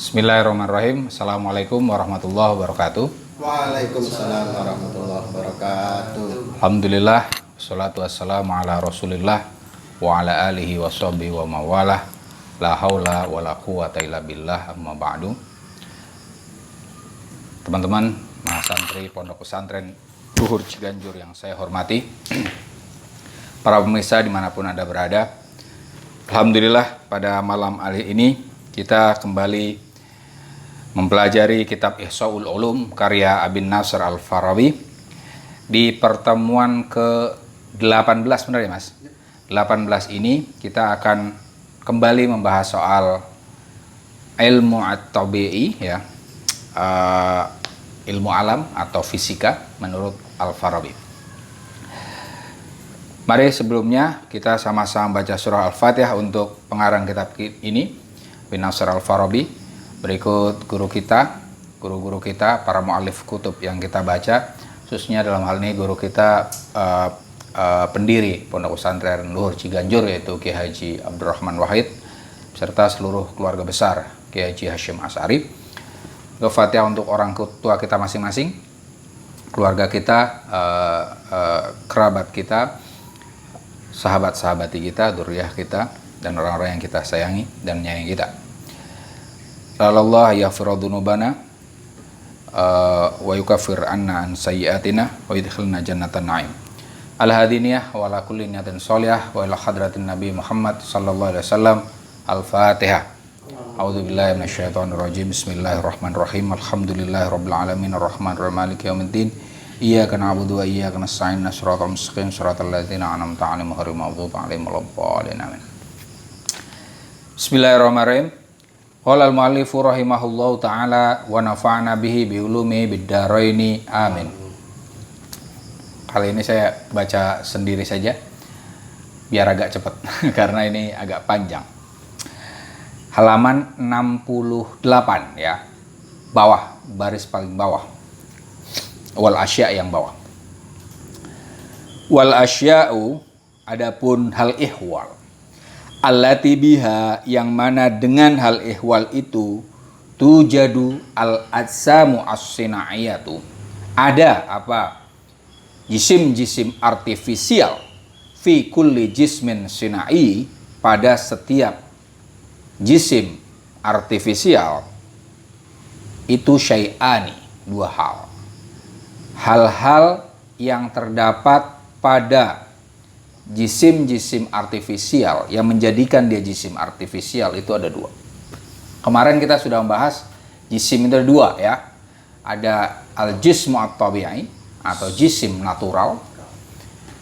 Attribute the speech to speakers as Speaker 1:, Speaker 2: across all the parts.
Speaker 1: Bismillahirrahmanirrahim. Assalamualaikum warahmatullahi wabarakatuh.
Speaker 2: Waalaikumsalam warahmatullahi wabarakatuh.
Speaker 1: Alhamdulillah, wassalatu wassalamu ala rasulillah wa ala alihi wa sahbihi wa mawalah. La haula wa la quwata illa billah, amma ba'du. Teman-teman mahasantri Pondok Pesantren Luhur Ciganjur yang saya hormati, para pemirsa dimanapun Anda berada, alhamdulillah pada malam hari ini kita kembali mempelajari kitab Ihsaul Ulum karya Abin Nasr Al-Farabi. Di pertemuan ke-18 benar ya Mas? 18 ini kita akan kembali membahas soal ilmu at-tabi'i ya. Ilmu alam atau fisika menurut Al-Farabi. Mari sebelumnya kita sama-sama baca surah Al-Fatihah untuk pengarang kitab ini, Abin Nasr Al-Farabi. Berikut guru-guru kita, para mu'alif kutub yang kita baca, khususnya dalam hal ini guru kita pendiri Pondok Pesantren Luhur Ciganjur, yaitu Kiai Haji Abdurrahman Wahid, beserta seluruh keluarga besar Kiai Haji Hashim Asy'ari. Al-Fatihah untuk orang tua kita masing-masing, keluarga kita, kerabat kita, sahabat-sahabati kita, dzurriyyah kita, dan orang-orang yang kita sayangi dan menyayangi kita. Allah yaghfiru dzunubana wa yukaffir anna an sayyi'atina wa yudkhilna jannatan na'im. Al-hadiniyah wa ala kulli niyatin sholihah wa ila hadratin Nabi Muhammad sallallahu alaihi wasallam. Al-Fatihah. A'udzu billahi minasyaitonir rajim. Bismillahirrahmanirrahim. Alhamdulillahirabbil alamin arrahmanirrahim maliki yaumiddin. Iyyaka na'budu wa iyyaka nasta'in. Shiratal mustaqim shiratal ladzina an'amta 'alaihim ghairil maghdubi 'alaihim waladdallin. Amin. Bismillahirrahmanirrahim. Qala al-mu'allifu rahimahullahu ta'ala wa nafa'na bihi bi ulumi bid-dharaini. Amin. Kali ini saya baca sendiri saja biar agak cepat karena ini agak panjang. Halaman 68 ya. Bawah, baris paling bawah. Wal asya' yang bawah. Wal asya'u, adapun hal ihwal. Allati biha, yang mana dengan hal ihwal itu tujadu al-ajsamu as-sina'iyatu. Ada apa? Jisim-jisim artifisial fi kulli jismin sina'i, pada setiap jisim artifisial itu syai'ani, dua hal. Hal-hal yang terdapat pada jisim-jisim artifisial yang menjadikan dia jisim artifisial itu ada dua. Kemarin kita sudah membahas jisim itu ada dua ya. Ada al-jismu at-tabi'i atau jisim natural.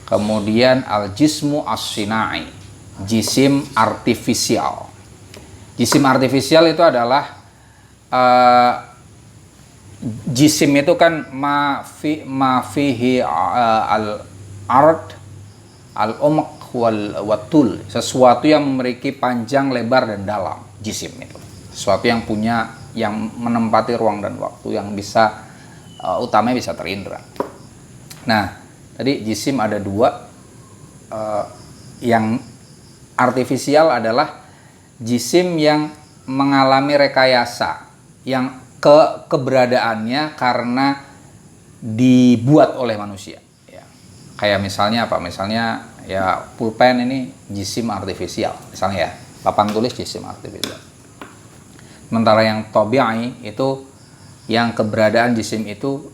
Speaker 1: Kemudian al-jismu as-sina'i, jisim artifisial. Jisim artifisial itu adalah jisim itu kan ma fihi al-ard al-umq wal-watul, sesuatu yang memiliki panjang, lebar, dan dalam. Jisim itu sesuatu yang menempati ruang dan waktu, yang bisa utamanya bisa terindra. Nah, tadi jisim ada dua. Yang artifisial adalah jisim yang mengalami rekayasa, yang keberadaannya karena dibuat oleh manusia. Ya. Kayak misalnya apa? Misalnya ya pulpen ini jisim artifisial, misalnya ya, papan tulis jisim artifisial. Sementara yang tabi'i itu, yang keberadaan jisim itu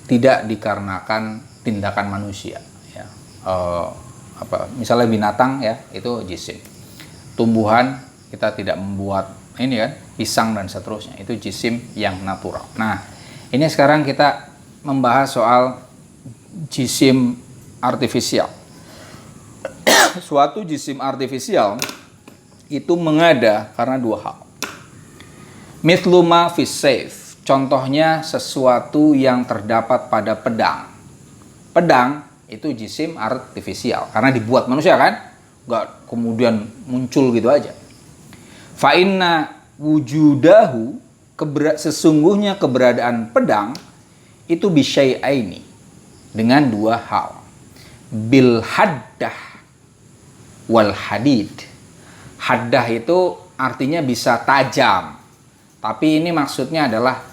Speaker 1: tidak dikarenakan tindakan manusia ya. Misalnya binatang ya, itu jisim. Tumbuhan kita tidak membuat ini kan, pisang dan seterusnya, itu jisim yang natural. Nah, ini sekarang kita membahas soal jisim artifisial. Suatu jisim artifisial itu mengada karena dua hal. Mithlu ma fis sayf, contohnya sesuatu yang terdapat pada pedang. Pedang itu jisim artifisial karena dibuat manusia kan, nggak kemudian muncul gitu aja. Fa inna wujudahu, sesungguhnya keberadaan pedang itu bisyai'aini, dengan dua hal. Bil haddah wal hadid. Haddah itu artinya bisa tajam, Tapi ini maksudnya adalah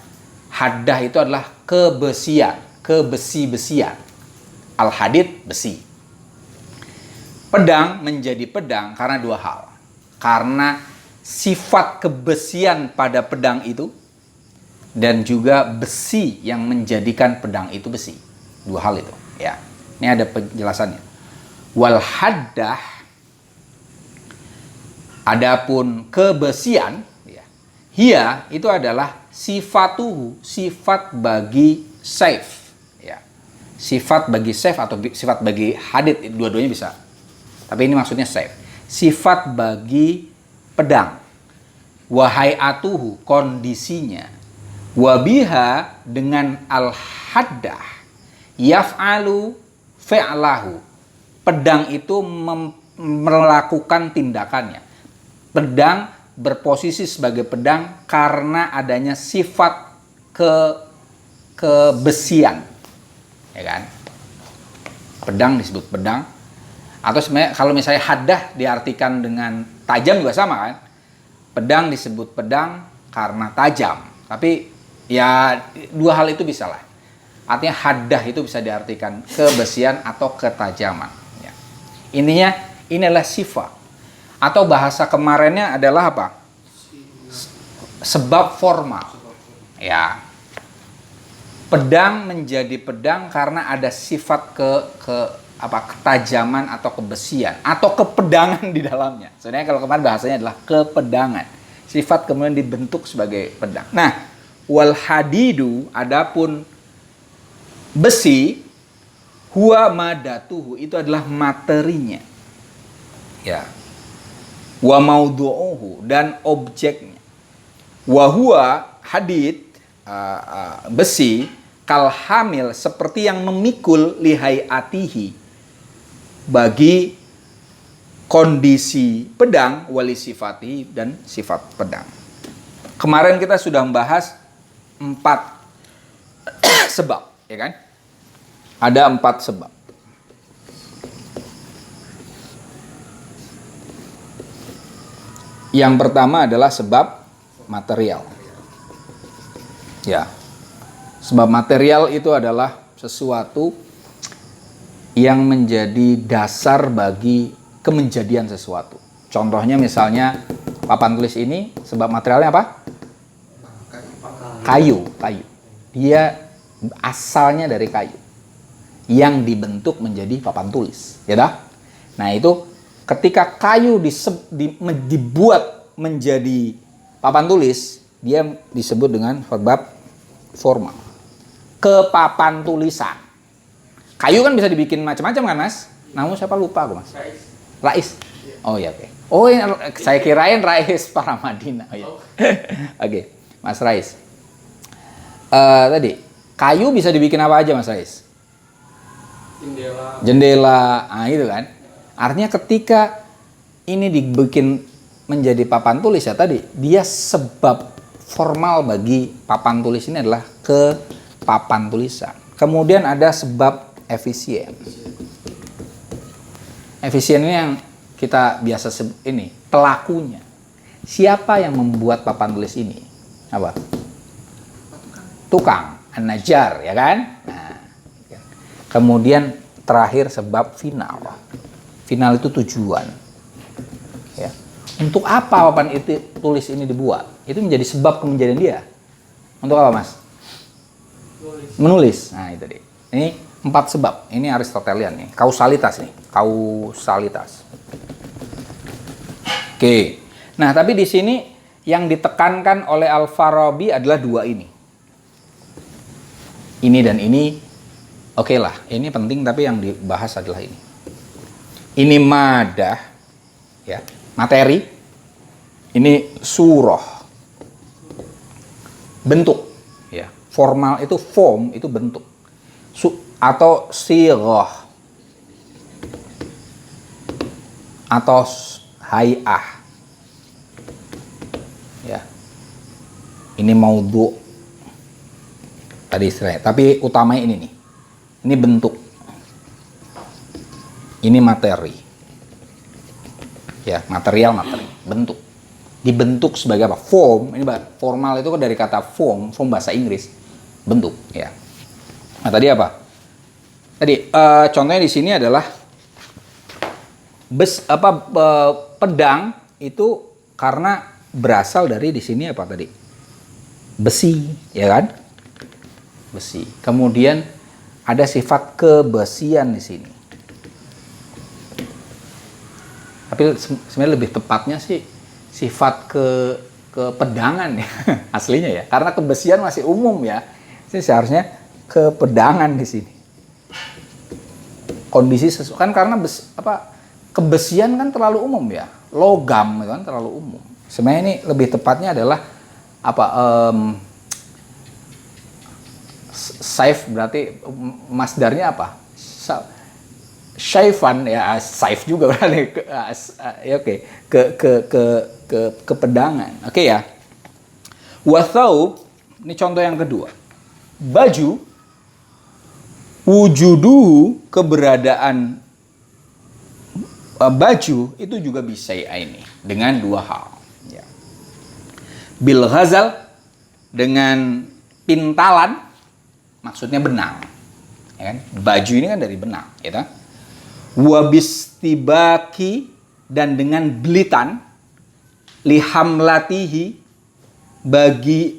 Speaker 1: haddah itu adalah kebesian, kebesi-besian. Al-hadid besi. Pedang menjadi pedang karena dua hal. Karena sifat kebesian pada pedang itu dan juga besi yang menjadikan pedang itu besi. Dua hal itu, ya. Ini ada penjelasannya. Wal haddah, adapun kebesian, ya. Hiya itu adalah sifatuhu, sifat bagi saif, ya. Sifat bagi saif atau sifat bagi hadid, dua-duanya bisa. Tapi ini maksudnya saif. Sifat bagi pedang. Wahayatuhu, kondisinya. Wabiha, dengan al-haddah, yaf'alu fe'lahu. Pedang itu melakukan tindakannya. Pedang berposisi sebagai pedang karena adanya sifat kebesian. Ya kan? Pedang disebut pedang. Atau sebenarnya kalau misalnya haddah diartikan dengan tajam juga sama kan? Pedang disebut pedang karena tajam. Tapi ya dua hal itu bisa lah. Artinya haddah itu bisa diartikan kebesian atau ketajaman. Ya. Intinya ini adalah sifat. Atau bahasa kemarinnya adalah apa? Sebab formal. Ya. Pedang menjadi pedang karena ada sifat ketajaman atau kebesian atau kepedangan di dalamnya. Sebenarnya kalau kemarin bahasanya adalah kepedangan. Sifat kemudian dibentuk sebagai pedang. Nah, wal hadidu, adapun besi, huwa madatuhu, itu adalah materinya. Ya. Wa maudhu'uhu, dan objeknya. Wa huwa hadid, besi, kal hamil, seperti yang memikul lihayatihi, bagi kondisi pedang, wali sifati, dan sifat pedang. Kemarin kita sudah membahas 4 sebab, ya kan? Ada 4 sebab. Yang pertama adalah sebab material. Ya. Sebab material itu adalah sesuatu yang menjadi dasar bagi kemenjadian sesuatu. Contohnya misalnya papan tulis ini, sebab materialnya apa? Kayu. Dia asalnya dari kayu yang dibentuk menjadi papan tulis, ya dah? Nah, itu ketika kayu dibuat menjadi papan tulis, dia disebut dengan sebab formal. Kepapan tulisan. Kayu kan bisa dibikin macam-macam kan, Mas? Namun siapa lupa aku, Mas? Rais. Oh iya, oke. Oh, saya kirain Rais Paramadina. Oh iya. Oke, Mas Rais. Tadi kayu bisa dibikin apa aja, Mas Rais? Jendela. Ah, itu kan. Artinya ketika ini dibikin menjadi papan tulis ya tadi, dia sebab formal bagi papan tulis ini adalah ke papan tulisan. Kemudian ada sebab efisien. Efisien ini yang kita biasa sebut ini, pelakunya. Siapa yang membuat papan tulis ini? Apa? Tukang, an-najjar, ya kan? Nah, kemudian terakhir sebab final. Final itu tujuan. Ya. Untuk apa papan itu tulis ini dibuat? Itu menjadi sebab kemenjadian dia. Untuk apa, Mas? Menulis. Nah, itu dia. Ini 4 sebab. Ini Aristotelian nih. Kausalitas nih. Kausalitas. Oke. Nah, tapi di sini yang ditekankan oleh Al-Farabi adalah 2 ini. Ini dan ini. Oke lah. Ini penting tapi yang dibahas adalah ini. Ini madah. Ya. Materi. Ini surah. Bentuk. Ya. Formal itu form, itu bentuk. Atau sirah atau hay'ah, ya. Ini maudhu tadi istilahnya, tapi utamanya ini nih. Ini bentuk, ini materi, ya, material, bentuk. dibentuk sebagai apa? Form. Ini formal itu kan dari kata form bahasa Inggris, bentuk ya. Nah, tadi apa? Tadi contohnya di sini adalah pedang itu karena berasal dari di sini apa tadi? Besi, ya kan? Besi. Kemudian ada sifat kebesian di sini. Tapi sebenarnya lebih tepatnya sih sifat kepedangan ya aslinya ya. Karena kebesian masih umum ya. Ini seharusnya kepedangan di sini. Kondisi kan karena kebesian kan terlalu umum ya. Logam kan terlalu umum. Sebenarnya ini lebih tepatnya adalah saif berarti masdarnya apa? Syaifan ya, saif juga berarti ya oke. Ke pedangan. Oke ya. Wathaub, ini contoh yang kedua. Baju wujuduhu, keberadaan baju itu juga bisa ini dengan dua hal ya. Bil ghazal, dengan pintalan, maksudnya benang ya kan? Baju ini kan dari benang ya kan? Wabistibaki, dan dengan belitan, lihamlatihi, bagi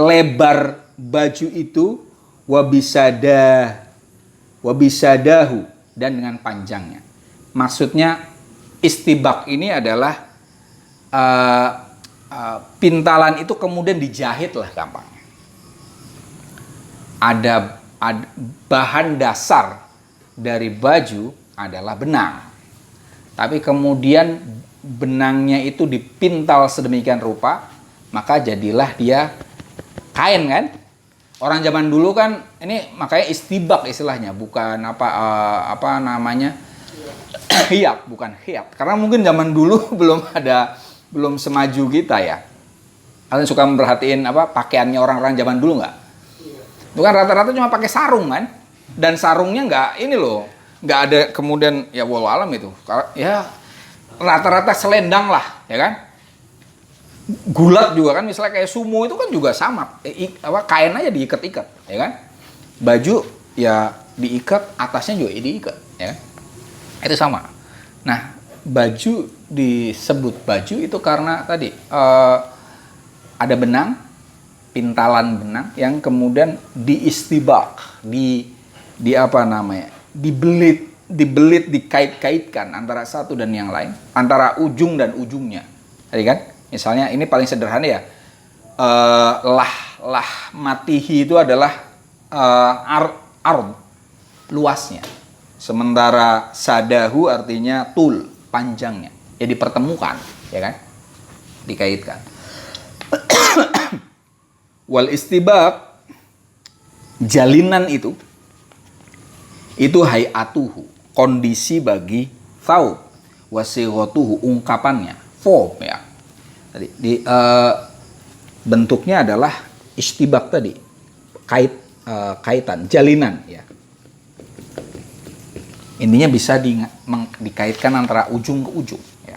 Speaker 1: lebar baju itu, wabisadahu, dan dengan panjangnya. Maksudnya istibak ini adalah pintalan itu kemudian dijahit lah gampangnya. Ada bahan dasar dari baju adalah benang. Tapi kemudian benangnya itu dipintal sedemikian rupa, maka jadilah dia kain kan? Orang zaman dulu kan ini makanya istibak istilahnya, bukan apa namanya? Hiap, bukan hiap. Karena mungkin zaman dulu belum semaju kita ya. Kalian suka merhatiin pakaiannya orang-orang zaman dulu nggak? Itu kan rata-rata cuma pakai sarung kan? Dan sarungnya nggak ada kemudian ya walau alam itu ya rata-rata selendang lah ya kan, gulat juga kan, misalnya kayak sumo itu kan juga sama, kain aja diikat-ikat ya kan, baju ya diikat, atasnya juga diikat ya kan? Itu sama. Nah, baju disebut baju itu karena tadi ada benang, pintalan benang yang kemudian diistibak, dibelit, dikait-kaitkan antara satu dan yang lain, antara ujung dan ujungnya. Tadi kan, misalnya ini paling sederhana ya, lah matihi itu adalah ard, luasnya. Sementara sadahu artinya tul, panjangnya. Ya dipertemukan, ya kan? Dikaitkan. Wal istibak, jalinan itu hayatuhu, kondisi bagi thaub, wasighatuhu, ungkapannya, form ya. Tadi bentuknya adalah istibak tadi, kaitan, jalinan ya. Intinya bisa dikaitkan antara ujung ke ujung ya.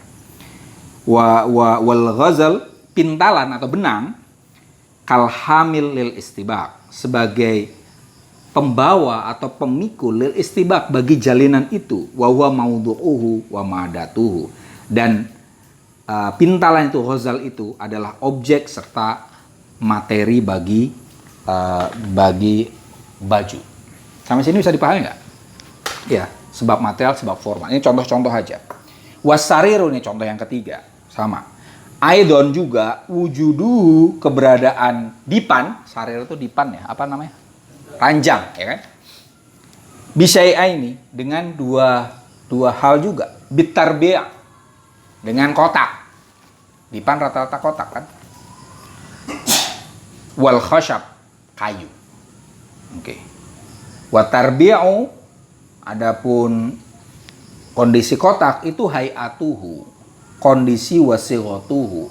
Speaker 1: Wal ghazal, pintalan atau benang, kal hamil lil istibak, sebagai pembawa atau pemikul lil istibak bagi jalinan itu, wa huwa maudu'uhu wa madatuhu, dan pintalan itu, ghazal itu adalah objek serta materi bagi baju. Sampai sini bisa dipahami nggak? Ya, sebab material, sebab formal. Ini contoh-contoh aja. Wasariru, ini contoh yang ketiga, sama. Aidon juga wujudu, keberadaan dipan, sarir itu dipan ya, apa namanya? Ranjang, ya kan? Bisyai'a ini dengan dua hal juga. Bitarbiya, dengan kotak. Dipan rata-rata kotak kan? Wal khashab, kayu. Oke. Wa tarbiya'u, adapun kondisi kotak itu hayatuhu, kondisi wasighatuhu,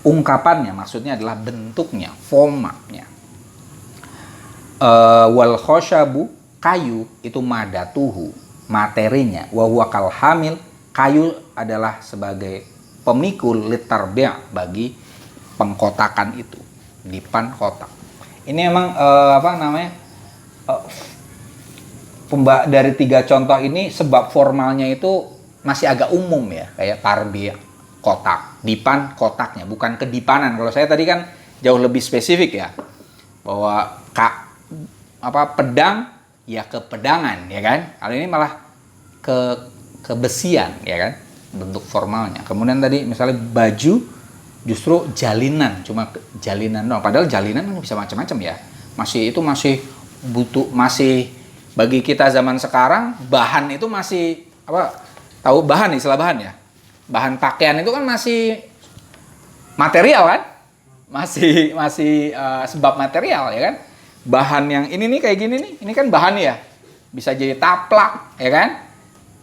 Speaker 1: ungkapannya, maksudnya adalah bentuknya, formanya. Wal khashabu, kayu itu madatuhu, materinya. Wa huwa kal hamil, kayu adalah sebagai pemikul litarbi' bagi pengkotakan itu, dipan kotak. Ini emang dari 3 contoh ini sebab formalnya itu masih agak umum ya, kayak tarbi' kotak, dipan kotaknya, bukan kedipanan. Kalau saya tadi kan jauh lebih spesifik ya, bahwa pedang ya ke pedangan ya kan. Kalau ini malah ke besian ya kan, bentuk formalnya. Kemudian tadi misalnya baju justru jalinan, cuma jalinan doang. Padahal jalinan kan bisa macam-macam ya. Masih bagi kita zaman sekarang bahan itu masih tahu bahan, istilah bahan ya. Bahan pakaian itu kan masih material kan? Masih sebab material ya kan? Bahan yang ini nih kayak gini nih, ini kan bahan ya. Bisa jadi taplak ya kan?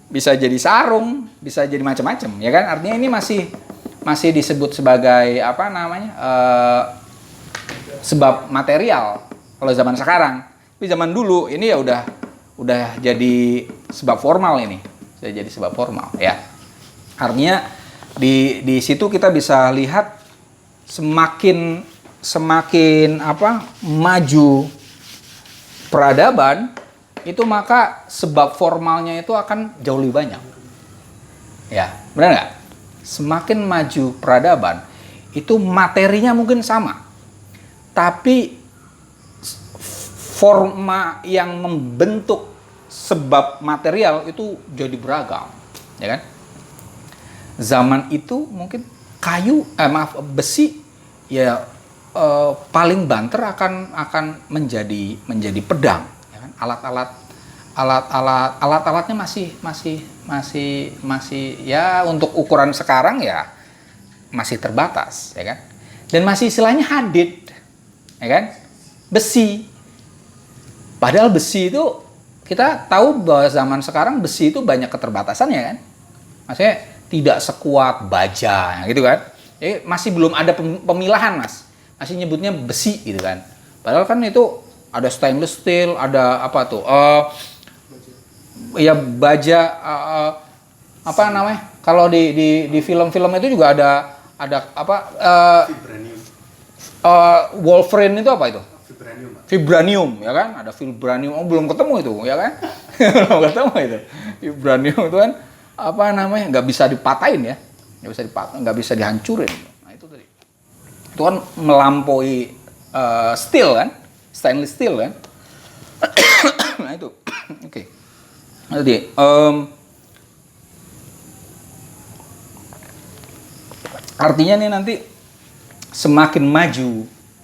Speaker 1: Bisa jadi sarung, bisa jadi macam-macam ya kan? Artinya ini masih disebut sebagai sebab material kalau zaman sekarang. Tapi zaman dulu ini ya udah jadi sebab formal ini. Sudah jadi sebab formal ya. Artinya di situ kita bisa lihat semakin maju peradaban itu, maka sebab formalnya itu akan jauh lebih banyak. Ya, benar nggak? Semakin maju peradaban itu materinya mungkin sama, tapi forma yang membentuk sebab material itu jadi beragam, ya kan? Zaman itu mungkin besi ya paling banter akan menjadi pedang, ya kan? Alat-alatnya masih ya untuk ukuran sekarang ya masih terbatas, ya kan? Dan masih istilahnya hadid, ya kan? Besi. Padahal besi itu kita tahu bahwa zaman sekarang besi itu banyak keterbatasannya kan? Maksudnya tidak sekuat baja gitu kan? Jadi masih belum ada pemilahan mas, masih nyebutnya besi gitu kan? Padahal kan itu ada stainless steel, ada apa tuh? Ya baja kalau di film-film itu juga ada Wolverine itu apa itu? Vibranium ya kan? Ada vibranium. Belum ketemu itu ya kan? Belum ketemu itu. Vibranium itu kan nggak bisa dipatahin ya. Nggak bisa dihancurin. Nah, itu tadi. Itu kan melampaui steel kan? Stainless steel kan? Nah, itu. Oke. Jadi artinya nih nanti semakin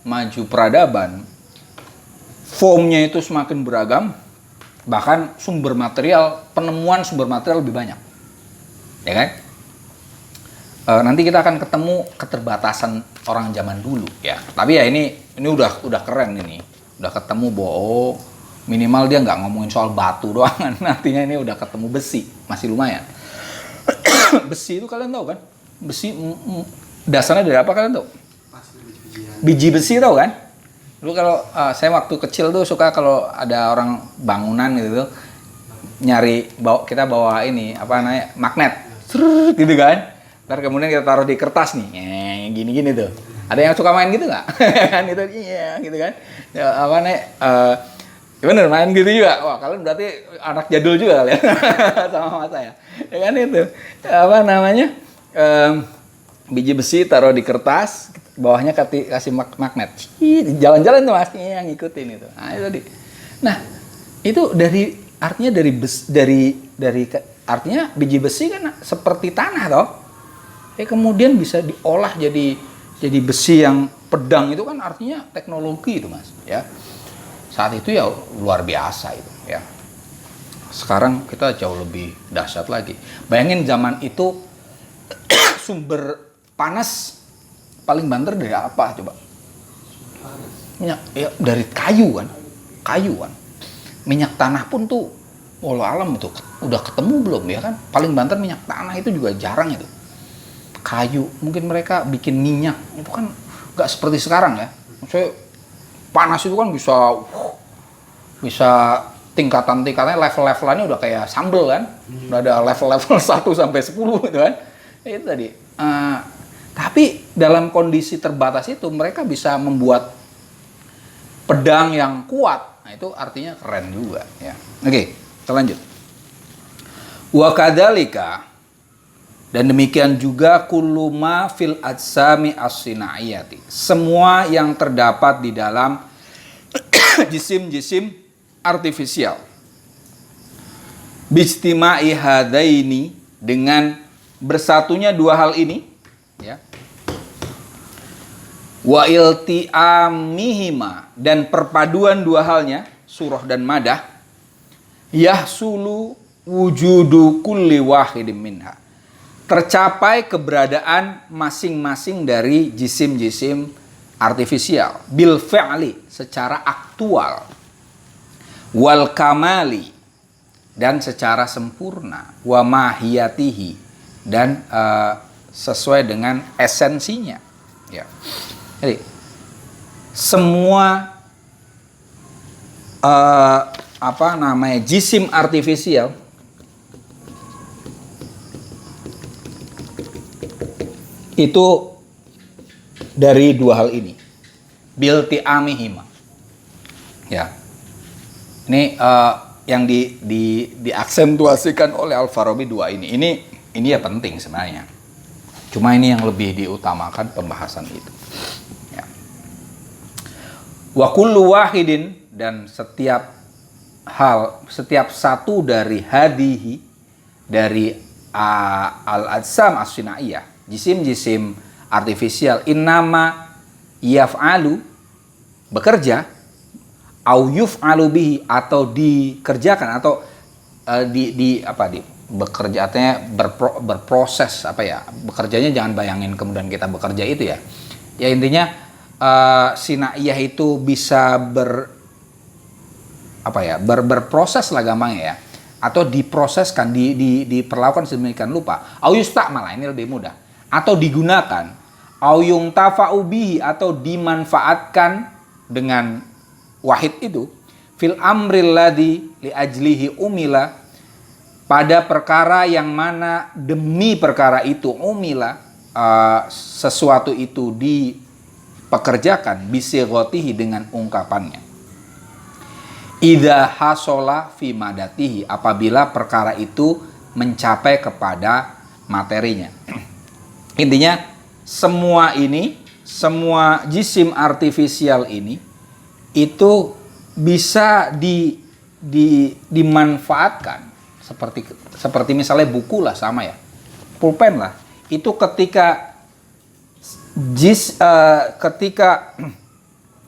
Speaker 1: maju peradaban, formnya itu semakin beragam, bahkan penemuan sumber material lebih banyak, ya kan? Nanti kita akan ketemu keterbatasan orang zaman dulu, ya. Tapi ya ini udah keren ini, udah ketemu bahwa minimal dia nggak ngomongin soal batu doang, nantinya ini udah ketemu besi, masih lumayan. Besi itu kalian tahu kan? Besi dasarnya dari apa kalian tahu? Biji besi tahu kan? Dulu kalau saya waktu kecil tuh suka kalau ada orang bangunan gitu tuh kita bawa ini magnet, gitu kan? Ntar kemudian kita taruh di kertas nih, gini-gini tuh. Ada yang suka main gitu nggak? Kan itu gitu kan? Bener main gitu juga. Wah kalian berarti anak jadul juga kalian sama saya. Ya kan itu biji besi taruh di kertas, bawahnya kasih magnet. Jalan-jalan tuh mas, yang ngikutin itu. Nah itu Nah itu artinya biji besi kan seperti tanah toh. Kemudian bisa diolah jadi besi yang pedang itu kan artinya teknologi itu mas. Ya saat itu ya luar biasa itu. Ya sekarang kita jauh lebih dahsyat lagi. Bayangin zaman itu sumber panas paling banter dari apa coba? Minyak ya, dari kayu kan. Minyak tanah pun tuh walau alam itu udah ketemu belum ya kan? Paling banter minyak tanah itu juga jarang itu. Kayu, mungkin mereka bikin minyak itu kan nggak seperti sekarang ya. Maksudnya panas itu kan bisa tingkatan-tingkatannya, level-levelannya udah kayak sambel kan. Udah ada level-level 1 sampai 10 gitu kan. Itu tadi. Tapi dalam kondisi terbatas itu mereka bisa membuat pedang yang kuat. Nah, itu artinya keren juga ya. Oke, kita lanjut. Wa kadzalika, dan demikian juga kullu ma fil ajsami as-sinaiyati. Semua yang terdapat di dalam jisim-jisim artifisial. Bijtima'i hadaini, dengan bersatunya dua hal ini ya. Wa ilti'amihima, dan perpaduan dua halnya, surah dan madah, yahsulu wujudu kulli wahidin minha. Tercapai keberadaan masing-masing dari jisim-jisim artifisial bil fi'li, secara aktual, wal kamali, dan secara sempurna, wa mahiyatihi, dan sesuai dengan esensinya ya. Jadi semua jisim artifisial itu dari dua hal ini, bilti'amihima ya. Ini yang diaksentuasikan oleh Al-Farabi dua ini ya penting sebenarnya, cuma ini yang lebih diutamakan pembahasan itu ya. Wa kullu wahidin, dan setiap satu dari hadihi, dari al-ajsam as-sinaiyah, jisim-jisim artifisial, innama yaf'alu, bekerja, au yuf'alu bihi, atau dikerjakan, atau bekerja artinya berproses bekerjanya, jangan bayangin kemudian kita bekerja itu ya. Ya intinya sinaiyah itu bisa berproses lah gampangnya ya, atau diproseskan, diperlakukan sedemikian rupa. Au yusta'mal, ini lebih mudah, atau digunakan, au yuntafa'u bihi, atau dimanfaatkan dengan wahid itu, fil amril ladzi li ajlihi umila, pada perkara yang mana demi perkara itu umila, sesuatu itu dipekerjakan, bisighotihi, dengan ungkapannya. Idza hasola fi madatihi, apabila perkara itu mencapai kepada materinya. Intinya semua jisim artifisial ini itu bisa dimanfaatkan, seperti misalnya buku lah, sama ya, pulpen lah, itu ketika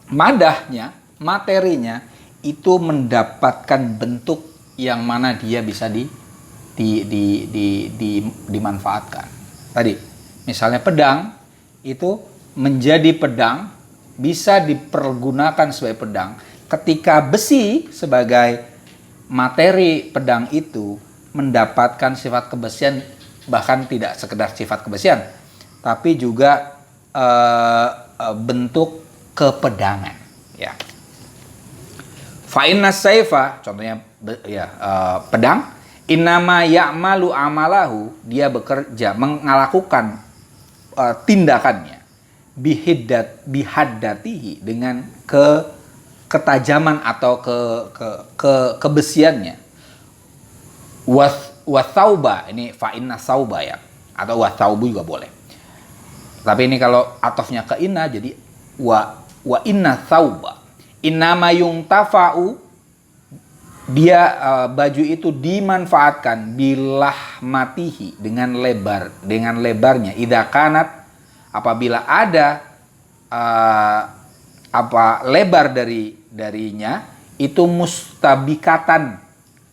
Speaker 1: madahnya, materinya itu mendapatkan bentuk yang mana dia bisa dimanfaatkan. Tadi misalnya pedang itu menjadi pedang, bisa dipergunakan sebagai pedang ketika besi sebagai materi pedang itu mendapatkan sifat kebesian, bahkan tidak sekedar sifat kebesian, tapi juga bentuk kepedangan ya. Fa inna saifa, contohnya pedang, innama ya'malu amalahu, dia bekerja, melakukan tindakannya, bihaddatihi, dengan ketajaman atau kebesiannya. Wathauba, ini fa inna sauba ya, atau wathaubu juga boleh. Tapi ini kalau atofnya ke inna jadi wa inna thauba. Innama yuntafa'u, dia baju itu dimanfaatkan, bilahmatihi, dengan lebarnya, idza kanat, apabila ada lebar darinya itu mustabikatan,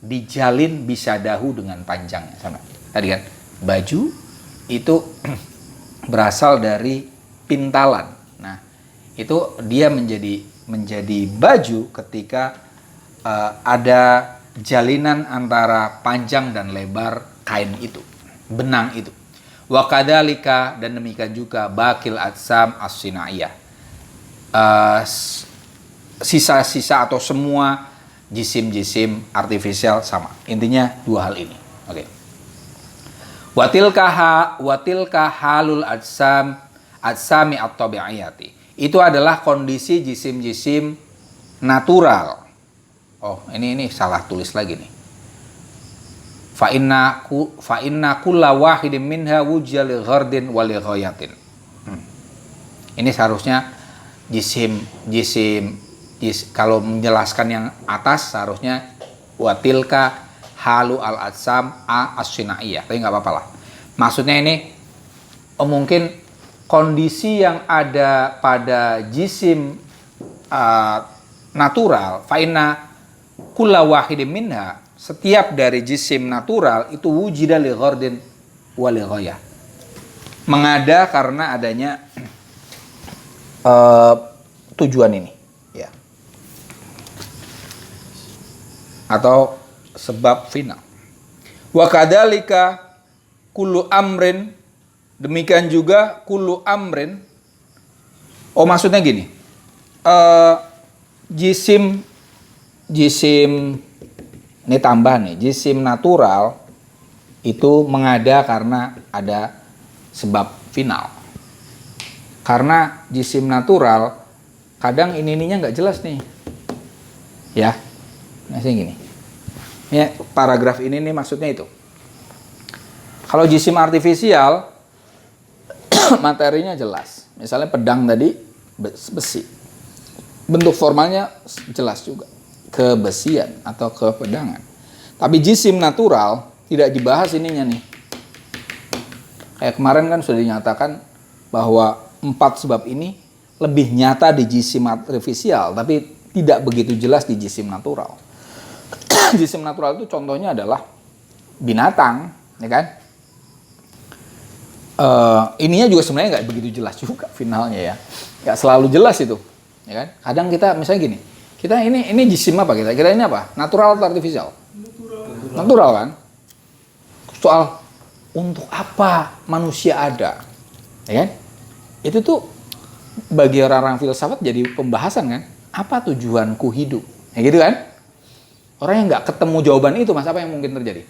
Speaker 1: dijalin bisadahu, dengan panjangnya. Sama tadi kan, baju itu berasal dari pintalan. Nah, itu dia menjadi baju ketika ada jalinan antara panjang dan lebar kain itu, benang itu. Wa kadzalika, dan demikian juga bakil ajsam as-sinaiyah, sisa-sisa atau semua jisim-jisim artifisial sama. Intinya dua hal ini. Oke. Watilka halul adsami at-tabi'iyati. Itu adalah kondisi jisim-jisim natural. Oh, ini salah tulis lagi nih. Fa inna kulla wahidin minha wujja li ghardin wa li ghayatin. Ini seharusnya kalau menjelaskan yang atas seharusnya watilka halu al adsam as-sinaiyah, tapi nggak apa-apa lah. Maksudnya ini mungkin kondisi yang ada pada jisim natural, fa inna kulla wahidin minha, setiap dari jisim natural itu wujida li ghardin wa li ghayah, mengada karena adanya tujuan ini, ya, atau sebab final. Wa kadzalika kullu amrin, demikian juga kullu amrin. Oh, maksudnya gini, jisim ini tambah nih, jisim natural itu mengada karena ada sebab final. Karena jisim natural kadang ininya nggak jelas nih, ya, maksudnya gini. Ya, paragraf ini nih maksudnya itu. Kalau jisim artifisial materinya jelas. Misalnya pedang tadi besi. Bentuk formalnya jelas juga. Kebesian atau kepedangan. Tapi jisim natural tidak dibahas ininya nih. Kayak kemarin kan sudah dinyatakan bahwa 4 sebab ini lebih nyata di jisim artifisial, tapi tidak begitu jelas di jisim natural. Jisim natural itu contohnya adalah binatang, ya kan? Ininya juga sebenarnya nggak begitu jelas juga finalnya, ya, nggak selalu jelas itu, ya kan? Kadang kita misalnya gini, kita ini jisim apa kita ini apa? Natural atau artifisial? Natural kan? Soal untuk apa manusia ada, ya kan? Itu tuh bagi orang-orang filsafat jadi pembahasan kan? Apa tujuanku hidup? Ya gitu kan? Orang yang nggak ketemu jawaban itu, mas, apa yang mungkin terjadi?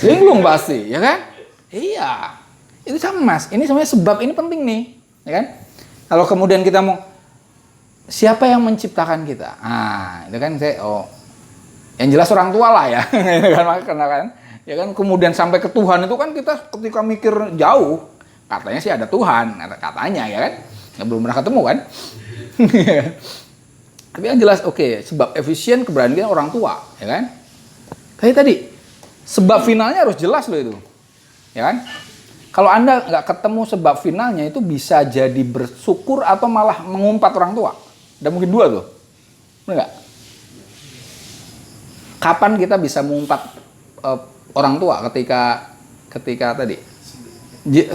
Speaker 1: Linglung pasti, ya kan? Iya, itu sama, mas. Ini sebenarnya sebab ini penting nih, ya kan? Kalau kemudian kita mau, siapa yang menciptakan kita? Ah, itu kan yang jelas orang tua lah ya, karena kan, ya kan. Kemudian sampai ke Tuhan itu kan kita ketika mikir jauh, katanya sih ada Tuhan, katanya, ya kan? Nggak belum pernah ketemu kan? Tapi yang jelas sebab efisien keberanian orang tua, ya kan? Kayak tadi, sebab finalnya harus jelas loh itu, ya kan? Kalau Anda nggak ketemu sebab finalnya itu bisa jadi bersyukur atau malah mengumpat orang tua. Ada mungkin dua tuh, benar nggak? Kapan kita bisa mengumpat orang tua ketika tadi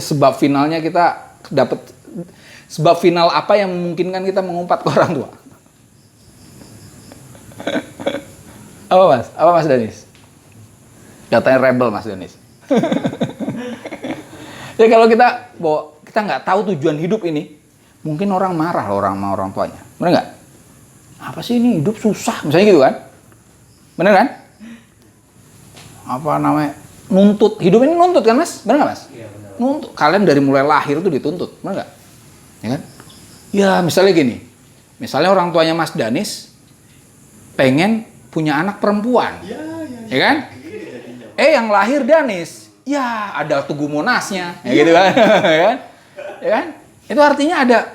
Speaker 1: sebab finalnya kita dapat, sebab final apa yang memungkinkan kita mengumpat ke orang tua? Apa mas Danis? Katanya rebel mas Danis. Ya kalau kita nggak tahu tujuan hidup ini, mungkin orang marah sama orang tuanya, benar nggak? Apa sih ini hidup susah, misalnya gitu kan? Benar kan? Apa namanya? Nuntut, hidup ini nuntut kan mas? Benar nggak mas? Iya benar. Nuntut. Kalian dari mulai lahir tuh dituntut, benar nggak? Ya kan? Ya misalnya gini, misalnya orang tuanya mas Danis pengen punya anak perempuan, ya kan? Yang lahir Danis, ya ada Tugu Monasnya, ya gitu kan? Ya kan? Ya kan? Itu artinya ada,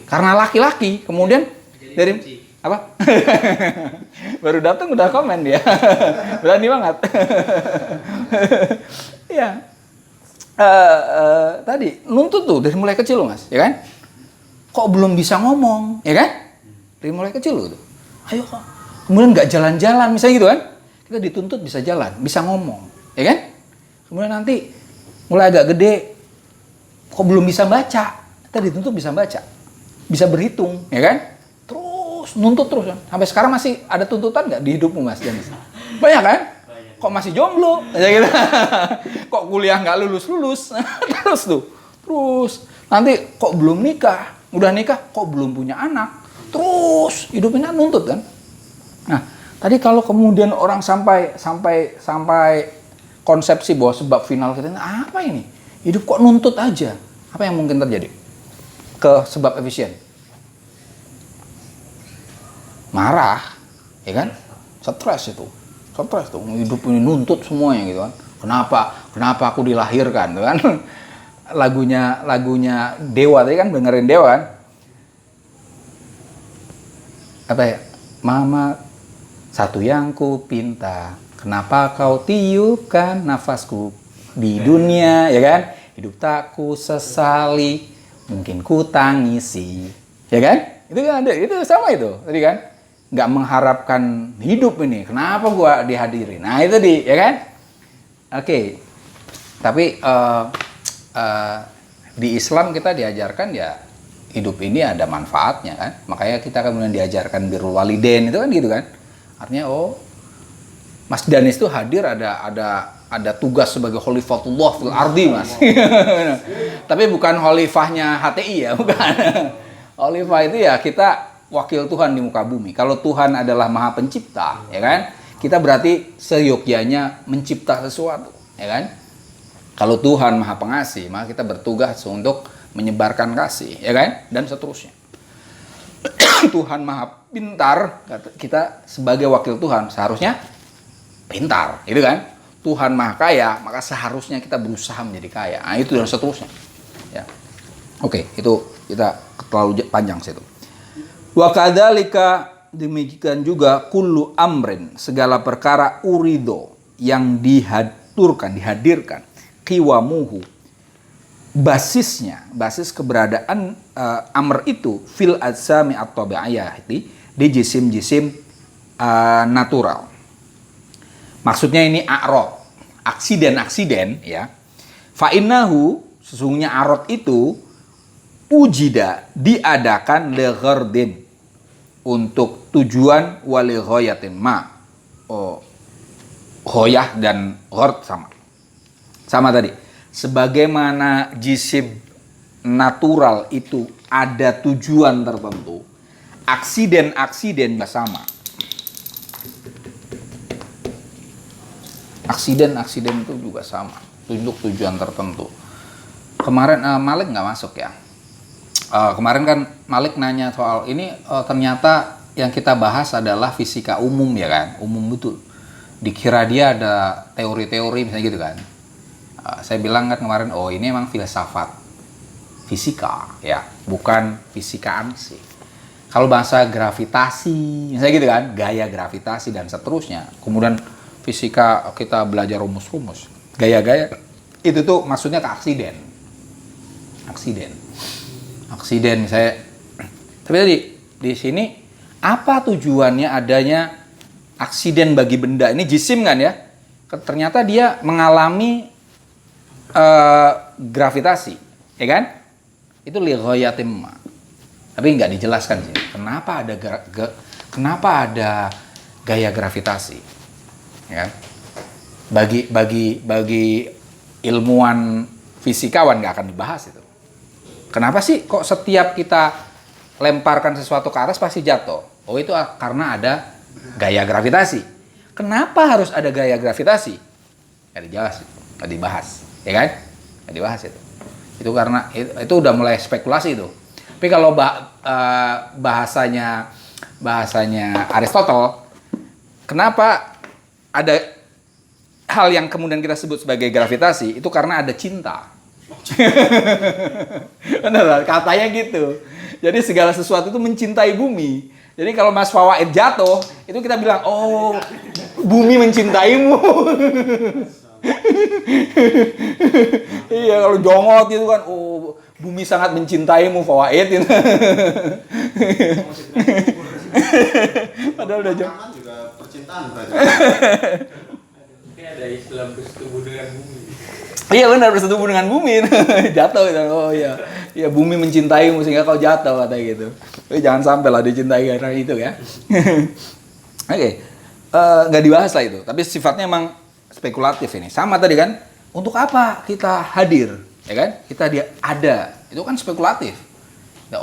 Speaker 1: karena laki-laki, kemudian dari apa? Baru datang udah komen dia, berani banget. Ya, tadi nuntut tuh dari mulai kecil loh mas, ya kan? Kok belum bisa ngomong, ya kan? Dari mulai kecil loh tuh. Ayo kok. Kemudian nggak jalan-jalan, misalnya gitu kan? Kita dituntut bisa jalan, bisa ngomong, ya kan? Kemudian nanti mulai agak gede, kok belum bisa baca? Kita dituntut bisa baca, bisa berhitung, ya kan? Terus nuntut terus kan? Sampai sekarang masih ada tuntutan nggak di hidupmu mas Janis? Banyak kan? Kok masih jomblo? Ya gitu. Kok kuliah nggak lulus? Terus nanti kok belum nikah? Udah nikah, kok belum punya anak? Terus hidupnya nuntut kan? Nah, tadi kalau kemudian orang sampai konsepsi bahwa sebab final kita ini apa ini? Hidup kok nuntut aja. Apa yang mungkin terjadi? Ke sebab efisien. Marah, ya kan? Stres itu. Stres tuh, hidup ini nuntut semuanya gitu kan. Kenapa aku dilahirkan, gitu kan? lagunya Dewa tadi kan, dengerin Dewa kan? Apa ya? Mama, satu yang ku pinta, kenapa kau tiupkan nafasku di dunia, ya kan? Hidup tak ku sesali, mungkin ku tangisi, ya kan? Itu kan ada, itu sama itu tadi kan? Nggak mengharapkan hidup ini, kenapa gua dihadirin? Nah itu ya kan? Oke. Tapi di Islam kita diajarkan ya hidup ini ada manfaatnya kan, makanya kita kemudian diajarkan birrul walidain itu kan gitu kan, artinya Mas Danis itu hadir ada tugas sebagai khalifatullah fil ardi Mas. Tapi bukan khalifahnya HTI ya, bukan. Khalifah itu ya kita wakil Tuhan di muka bumi. Kalau Tuhan adalah Maha Pencipta, ya kan? Kita berarti seyogyanya mencipta sesuatu, ya kan? Kalau Tuhan Maha Pengasih, maka kita bertugas untuk menyebarkan kasih, ya kan? Dan seterusnya. Tuhan Maha Pintar, kita sebagai wakil Tuhan seharusnya pintar, gitu kan? Tuhan Maha Kaya, maka seharusnya kita berusaha menjadi kaya. Nah, itu dan seterusnya. Ya. Oke, itu kita terlalu panjang situ. Wa kadzalika, demikian juga kullu amrin, segala perkara urido yang dihadirkan qiwamuhu, basis keberadaan amr itu fil ajsami at-tabi'iyah, di jisim-jisim natural. Maksudnya ini a'rad, aksiden ya. Fa innahu, sesungguhnya a'rad itu ujida, diadakan li ghardin, untuk tujuan wali ghayatin ma. Ghayah dan ghard sama tadi. Sebagaimana jisim natural itu ada tujuan tertentu, aksiden sama. Aksiden itu juga sama, untuk tujuan tertentu. Kemarin Malik nggak masuk ya. Kemarin kan Malik nanya soal ini, ternyata yang kita bahas adalah fisika umum ya kan, umum betul. Dikira dia ada teori-teori misalnya gitu kan. Saya bilang kan kemarin, ini emang filsafat fisika ya, bukan fisika ansih. Kalau bahasa gravitasi misalnya gitu kan, gaya gravitasi dan seterusnya. Kemudian fisika kita belajar rumus-rumus, gaya-gaya itu tuh maksudnya ke aksiden misalnya. Tapi tadi di sini apa tujuannya adanya aksiden bagi benda ini, jisim kan ya? Ternyata dia mengalami gravitasi, ya kan? Itu li ghayatin ma. Tapi nggak dijelaskan sih. Kenapa ada gaya gravitasi? Ya. Bagi ilmuwan fisikawan nggak akan dibahas itu. Kenapa sih kok setiap kita lemparkan sesuatu ke atas pasti jatuh? Itu karena ada gaya gravitasi. Kenapa harus ada gaya gravitasi? Nggak dijelasin, nggak dibahas, ya kan? Nggak dibahas itu. Itu karena itu udah mulai spekulasi itu. Tapi kalau bahasanya Aristotle, kenapa ada hal yang kemudian kita sebut sebagai gravitasi? Itu karena ada cinta. Benar, katanya gitu. Jadi segala sesuatu itu mencintai bumi. Jadi kalau Mas Fawaid jatuh, itu kita bilang, bumi mencintaimu. Iya, kalau jongot itu kan, bumi sangat mencintaimu Fawaid. Padahal udah jongot.
Speaker 2: Juga percintaan berarti.
Speaker 3: Ini ada Islam bersetubuh dengan bumi.
Speaker 1: Iya benar, bersetubuh dengan bumi. Jatuh gitu. Ya bumi mencintaimu sehingga kau jatuh, kata gitu. Tapi jangan sampai lah dicintai karena itu ya. Oke. Nggak dibahas lah itu. Tapi sifatnya emang spekulatif ini. Sama tadi kan, untuk apa kita hadir? Ya kan? Kita ada. Itu kan spekulatif. Ya,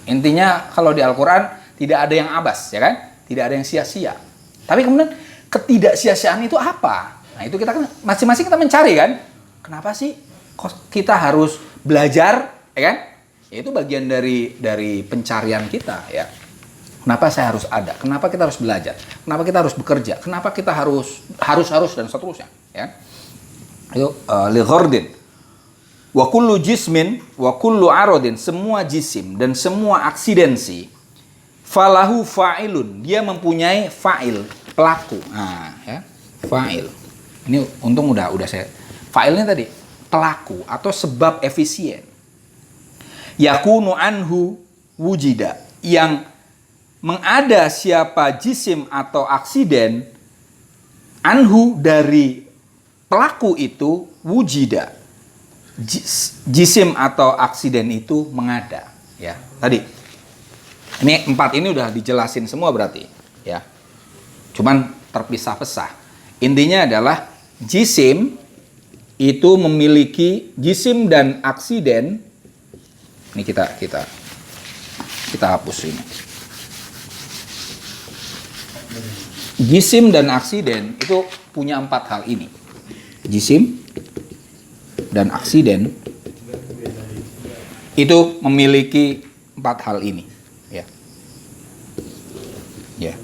Speaker 1: intinya kalau di Al-Quran tidak ada yang abas, ya kan? Tidak ada yang sia-sia. Tapi kemudian ketidaksiasiaan itu apa? Nah, itu kita kan masing-masing kita mencari kan. Kenapa sih kok kita harus belajar, ya kan? Ya, itu bagian dari pencarian kita ya. Kenapa saya harus ada? Kenapa kita harus belajar? Kenapa kita harus bekerja? Kenapa kita harus dan seterusnya, ya. Itu li ghardin. Wa kullu jismin wa kullu aradin, semua jisim dan semua aksidensi falahu fa'ilun, dia mempunyai fa'il, pelaku. Nah, ya. Fa'il. Ini untung udah saya. Fa'ilnya tadi pelaku atau sebab efisien. Yakunu anhu wujida, yang mengada siapa jisim atau aksiden anhu dari pelaku itu wujida. Jisim atau aksiden itu mengada, ya. Tadi ini 4 ini udah dijelasin semua berarti, ya. Cuman terpisah-pisah. Intinya adalah jisim itu memiliki jisim dan aksiden. Ini kita hapus ini. Jisim dan aksiden itu punya 4 hal ini. Jisim dan aksiden itu memiliki 4 hal ini, ya. Ya.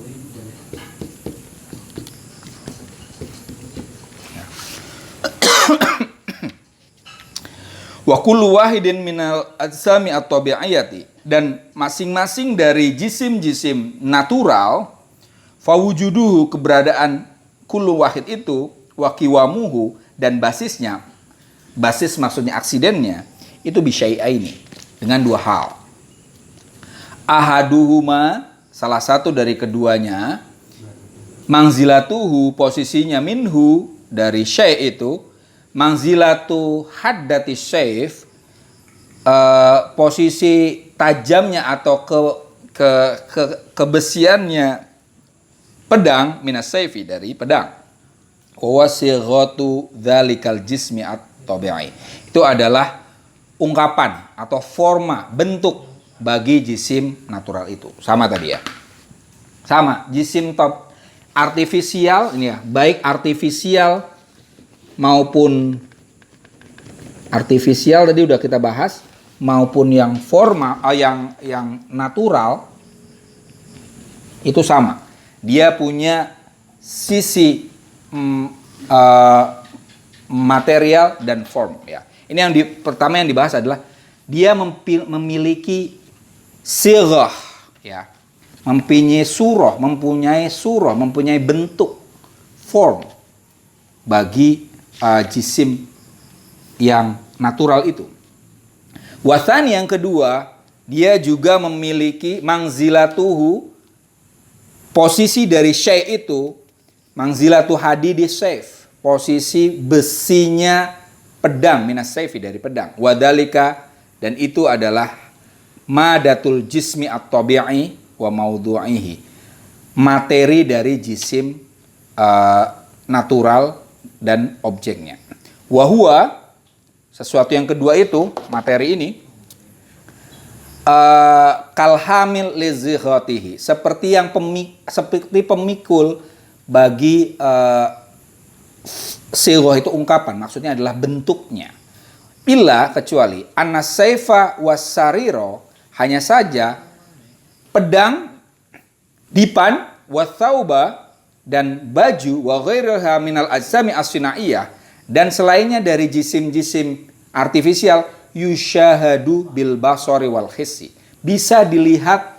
Speaker 1: Wa kullu wahidin minal ajsami at-tabi'iyati, dan masing-masing dari jisim-jisim natural fawujuduhu, keberadaan kullu wahid itu, wa qiwamuhu, dan basisnya, basis maksudnya aksidennya itu bisyai'aini, dengan 2 hal. Ahaduhuma, salah satu dari keduanya, manzilatuhu, posisinya, minhu, dari syai' itu, manzilatu haddati syayf, posisi tajamnya atau kebesiannya pedang, minas sayfi, dari pedang. Wa sighatu dzalikal jismi at-tabi'i, itu adalah ungkapan atau forma, bentuk bagi jisim natural itu. Sama tadi ya. Sama, jisim artifisial ini ya, baik artifisial maupun artifisial tadi udah kita bahas, maupun yang formal, yang natural itu sama. Dia punya sisi material dan form, ya. Ini yang pertama yang dibahas adalah dia memiliki sirah, ya. Mempunyai surah, mempunyai bentuk, form bagi jisim yang natural itu. Wasani, yang kedua, dia juga memiliki manzilatuhu, posisi dari syai' itu, manzilatu hadidi sayf, posisi besinya pedang, minas sayfi, dari pedang. Wadalika, dan itu adalah madatul jismi at-tabi'i wa maudhu'ihi, materi dari jisim natural dan objeknya. Wahua, sesuatu yang kedua itu, materi ini, kalhamil lizighatihi, seperti pemikul bagi sighah itu ungkapan, maksudnya adalah bentuknya. Illa, kecuali anasaifa wasariro, hanya saja pedang, dipan, wathauba, dan baju, wa ghairiha minal ajsami as-sinaiyah, dan selainnya dari jisim-jisim artifisial, yushahadu bil basari wal hissi, bisa dilihat.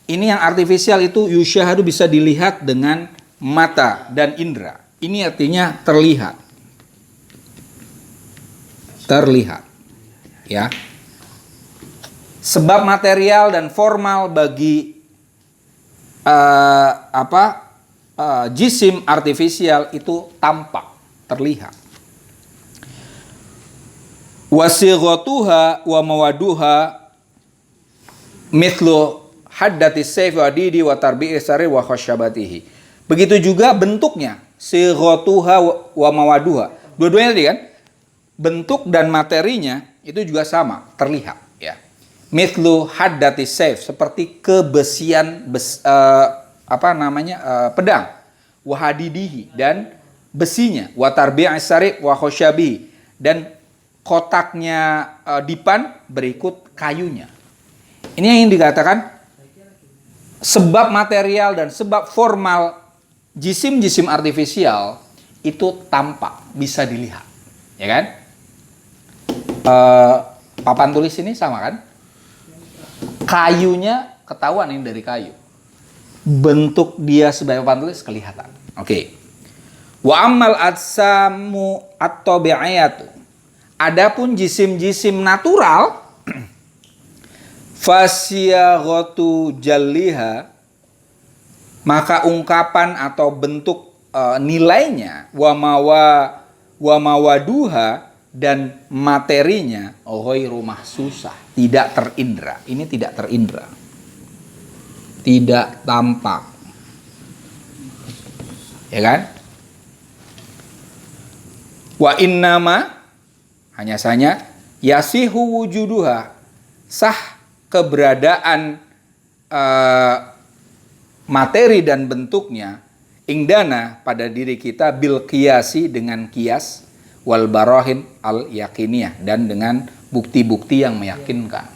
Speaker 1: Ini yang artifisial itu yushahadu, bisa dilihat dengan mata dan indera. Ini artinya terlihat, ya. Sebab material dan formal bagi jisim artifisial itu tampak, terlihat. Wasighatuha wa mawaduha mithlu haddati sayf wa didi wa tarbi'i sari wa khasyabatihi. Begitu juga bentuknya, sighatuha wa mawaduha. Dua-duanya tadi kan, bentuk dan materinya itu juga sama, terlihat, ya. Mithlu haddati sayf, seperti kebesian pedang, wahadidihi, dan besinya, wa tarbi'is sari wa khosyabi, dan kotaknya dipan berikut kayunya. Ini yang dikatakan sebab material dan sebab formal jisim-jisim artifisial itu tampak, bisa dilihat, ya kan? Papan tulis ini sama kan? Kayunya ketahuan ini dari kayu. Bentuk dia sebagai papan tulis kelihatan. Oke. Wa ammal ajsamu at-tabi'iyatu. Adapun jisim-jisim natural fasyaghatu jalliha, maka ungkapan atau bentuk nilainya wa mawaduha dan materinya ghairu mahsusah, tidak terindra. Ini tidak terindra. Tidak tampak. Ya kan? Wa innama, hanya saja yasihu wujuduha, sah keberadaan materi dan bentuknya indana pada diri kita bil qiyasi, dengan qiyas, wal barahin al yakiniyah, dan dengan bukti-bukti yang meyakinkan.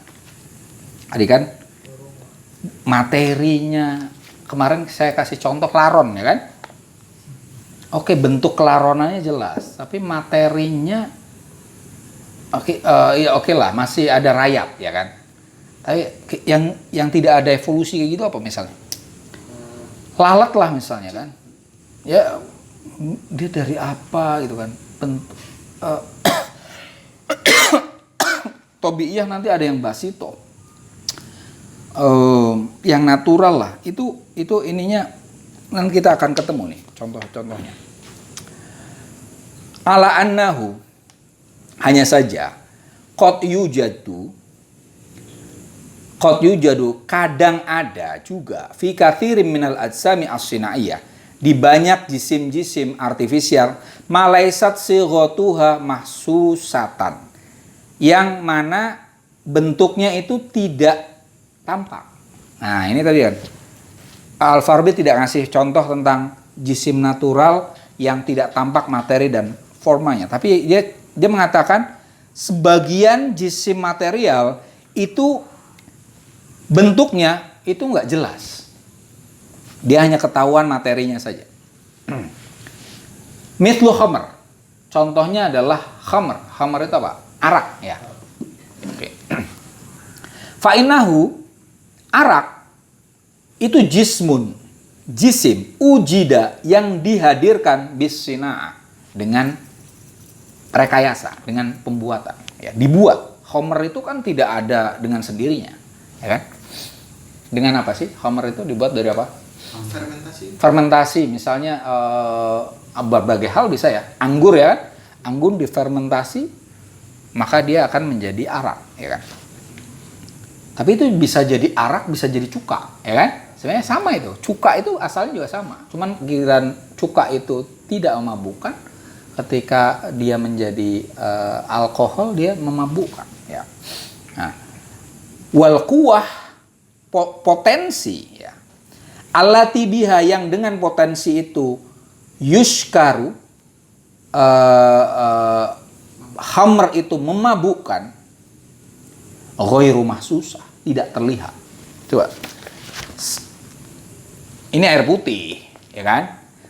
Speaker 1: Tadi kan materinya kemarin saya kasih contoh laron, ya kan? Oke, bentuk kelaronannya jelas, tapi materinya oke lah, masih ada rayap, ya kan? Tapi yang tidak ada evolusi kayak gitu apa misalnya? Lalat lah misalnya kan? Ya dia dari apa gitu kan? Bentuk tobiiyah nanti ada yang basito. Yang natural lah, itu ininya nanti kita akan ketemu nih contohnya. Ala annahu, hanya saja qad yujadu kadang ada juga fi katsirin minal ajsami as-sinaiyah, di banyak jisim-jisim artifisial, malaisat sighatuha mahsusatan, yang mana bentuknya itu tidak tampak. Nah, ini tadi kan Al-Farabi tidak ngasih contoh tentang jisim natural yang tidak tampak materi dan formanya, tapi dia mengatakan sebagian jisim material itu bentuknya itu nggak jelas, dia hanya ketahuan materinya saja. Mithlu khamr, contohnya adalah khamr. Khamr itu apa? Arak, ya. Oke. Fa'inahu, arak itu jisim ujida, yang dihadirkan bisina'ah, dengan rekayasa, dengan pembuatan, ya, dibuat. Khamr itu kan tidak ada dengan sendirinya, ya kan? Dengan apa sih? Khamr itu dibuat dari apa? Fermentasi, misalnya berbagai hal bisa ya. Anggur, ya kan? Anggur difermentasi, maka dia akan menjadi arak, ya kan? Tapi itu bisa jadi arak, bisa jadi cuka, ya kan? Sebenarnya sama itu. Cuka itu asalnya juga sama. Cuman giliran cuka itu tidak memabukkan, ketika dia menjadi alkohol, dia memabukkan, ya. Nah, wal quwah, potensi, ya. Allati biha, yang dengan potensi itu yushkaru, khamr itu memabukkan, ghairu mahsusah, tidak terlihat. Coba. Ini air putih, ya kan?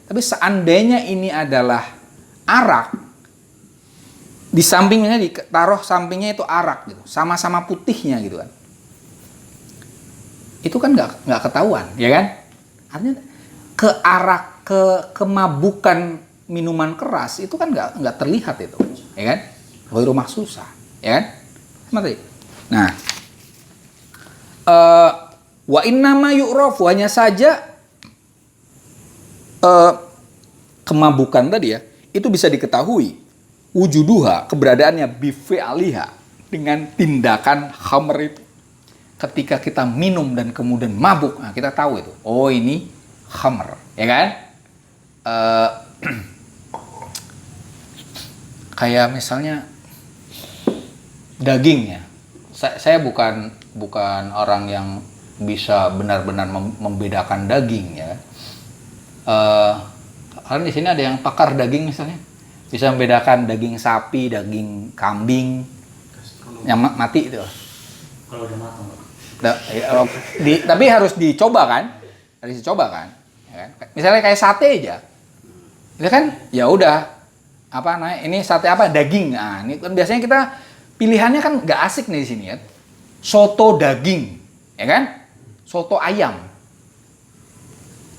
Speaker 1: Tapi seandainya ini adalah arak, di sampingnya ditaruh sampingnya itu arak gitu, sama-sama putihnya gitu kan. Itu kan nggak ketahuan, ya kan? Artinya kemabukan minuman keras itu kan nggak terlihat itu, ya kan? Ghairu mahsusah, ya kan? Mati. Nah, wa innama yu'rafu, hanya saja kemabukan tadi, ya, itu bisa diketahui wujuduha, keberadaannya, bifi'aliha, dengan tindakan khamr itu. Ketika kita minum dan kemudian mabuk, nah kita tahu itu, oh ini khamr, ya kan? Kayak misalnya daging, ya. Saya bukan orang yang bisa benar-benar membedakan daging, ya. Kalian di sini ada yang pakar daging misalnya, bisa membedakan daging sapi, daging kambing yang mati itu.
Speaker 3: Kalau udah matang.
Speaker 1: Tapi harus dicoba kan? Harus dicoba kan? Ya kan? Misalnya kayak sate aja, itu kan ya udah apa namanya? Ini sate apa? Daging. Nah, ini kan biasanya kita pilihannya kan nggak asik nih di sini ya. Soto daging, ya kan? Soto ayam.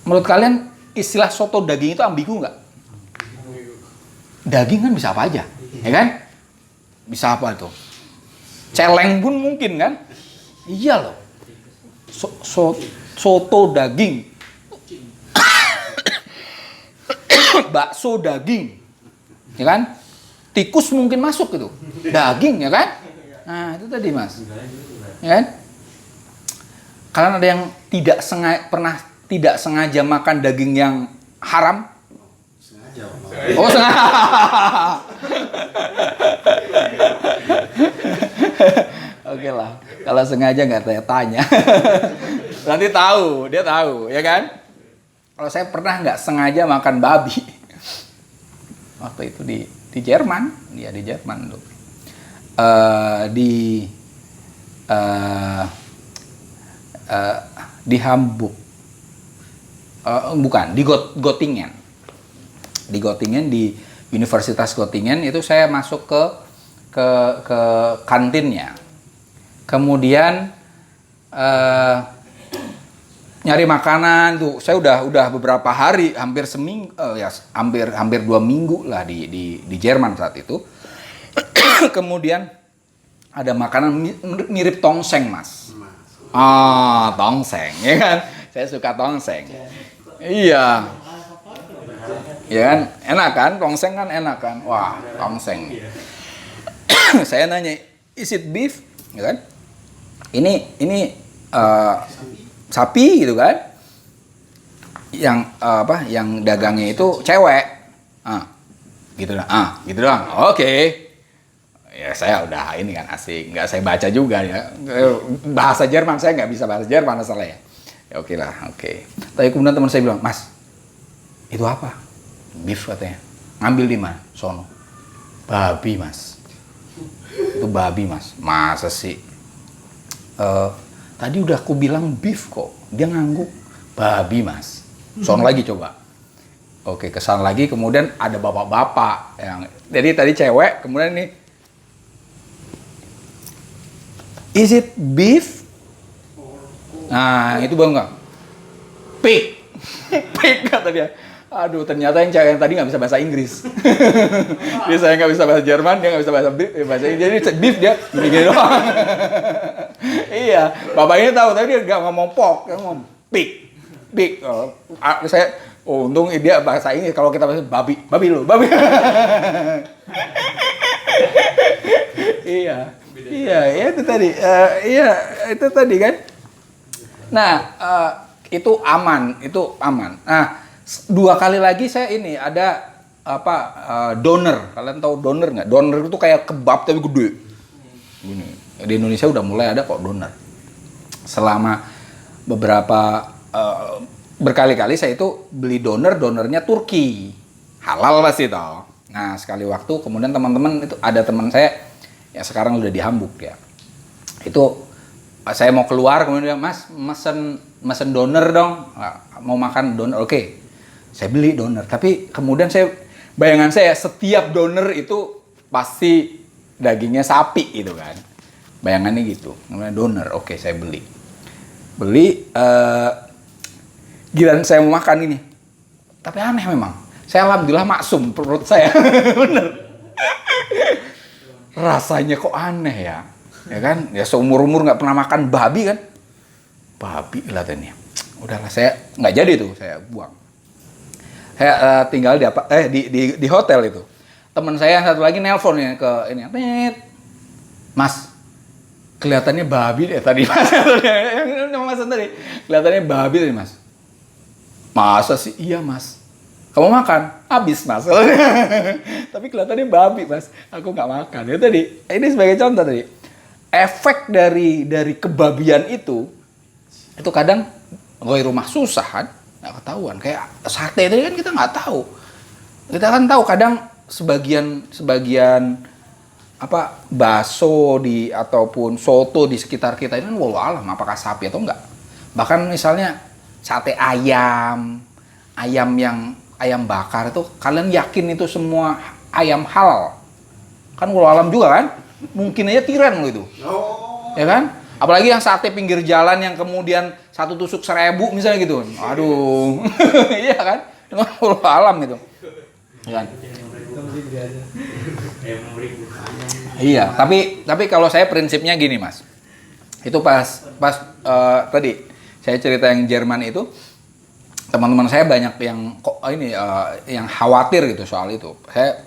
Speaker 1: Menurut kalian istilah soto daging itu ambigu nggak? Daging kan bisa apa aja, ya kan? Bisa apa tuh? Celeng pun mungkin kan? Iya loh. Soto daging. Bakso daging. Ya kan? Tikus mungkin masuk gitu. Daging ya kan? Nah, itu tadi Mas. Ya kan? Kalian ada yang pernah tidak sengaja makan daging yang haram?
Speaker 2: Sengaja.
Speaker 1: Oh, sengaja. Oke lah. Kalau sengaja nggak saya tanya. Nanti tahu, dia tahu, ya kan? Kalau saya pernah nggak sengaja makan babi. Waktu itu di Jerman, dia di Jerman tuh. Di Hamburg. Bukan, di Göttingen. Di Göttingen, di Universitas Göttingen itu saya masuk ke kantinnya. Kemudian nyari makanan tuh. Saya udah beberapa hari, hampir seminggu, hampir 2 minggu lah di Jerman saat itu. Kemudian ada makanan mirip tongseng, Mas. Tongseng, ya kan? Saya suka tongseng. Iya. Ya kan? Enak kan? Tongseng kan enak kan? Wah, tongseng. Saya nanya, is it beef? Ya kan? Ini sapi gitu kan? Yang dagangnya itu cewek. Gitu doang. Oke. Ya saya udah ini kan asik, nggak saya baca juga ya. Bahasa Jerman saya nggak bisa bahasa Jerman asalnya. Ya oke lah, oke. Tapi kemudian teman saya bilang, Mas, itu apa? Beef katanya. Ngambil di mana? Sono. Babi, Mas. Itu babi, Mas. Masa sih? Tadi udah aku bilang beef kok. Dia ngangguk. Babi, Mas. Sono lagi coba. Oke, kesana lagi. Kemudian ada bapak-bapak yang. Jadi tadi cewek, kemudian ini. Is it beef? Nah, itu bang nggak? Pig. Pig kata dia. Aduh, ternyata yang cewek yang tadi nggak bisa bahasa Inggris. Dia saya nggak bisa bahasa Jerman, dia nggak bisa bahasa Inggris. Jadi beef dia gini doang. Iya, bapak ini tahu, tapi dia nggak ngomong pork, dia ngomong pig. Pig. Untung dia bahasa Inggris. Kalau kita bahasa babi lo, babi. Iya, itu tadi kan. Nah, itu aman. Nah, 2 kali lagi saya ini ada doner. Kalian tahu doner nggak? Doner itu kayak kebab tapi gede. Gini. Di Indonesia udah mulai ada kok doner. Selama beberapa berkali-kali saya itu beli donernya Turki. Halal pasti toh. Nah, sekali waktu kemudian teman-teman itu ada teman saya yang sekarang udah di Hamburg ya. Itu saya mau keluar kemudian Mas mesen doner dong. Mau makan doner. Oke. Saya beli doner, tapi kemudian bayangan saya setiap doner itu pasti dagingnya sapi gitu kan. Bayangannya gitu. Kemudian doner, oke saya beli. Giliran saya mau makan ini. Tapi aneh memang. Saya alhamdulillah maksum perut saya. Bener. Rasanya kok aneh ya. Ya kan? Ya seumur-umur nggak pernah makan babi kan. Babi kelihatannya. Udahlah saya nggak jadi tuh, saya buang. Saya tinggal di hotel itu. Teman saya yang satu lagi nelpon ya ke ini. Mas, kelihatannya babi deh tadi Mas. Yang Mas tadi. Kelihatannya babi tadi Mas. Masa sih? Iya Mas. Kamu makan? Habis Mas. Tapi kelihatannya babi Mas. Aku nggak makan. Ya tadi. Ini sebagai contoh tadi. Efek dari kebabian itu kadang rumah susah kan. Nggak ketahuan, kayak sate tadi kan kita nggak tahu Kita kan tahu kadang sebagian apa bakso ataupun soto di sekitar kita ini kan wallahu alam apakah sapi atau enggak. Bahkan misalnya sate ayam yang ayam bakar itu kalian yakin itu semua ayam halal? Kan wallahu alam juga kan? Mungkin aja tiran loh itu. Ya kan? Apalagi yang sate pinggir jalan yang kemudian satu tusuk 1.000 misalnya gitu. Aduh. Iya kan? Dengan wallahu alam itu. Ya kan? Iya, tapi kalau saya prinsipnya gini Mas, itu pas tadi saya cerita yang Jerman itu, teman-teman saya banyak yang yang khawatir gitu soal itu. Saya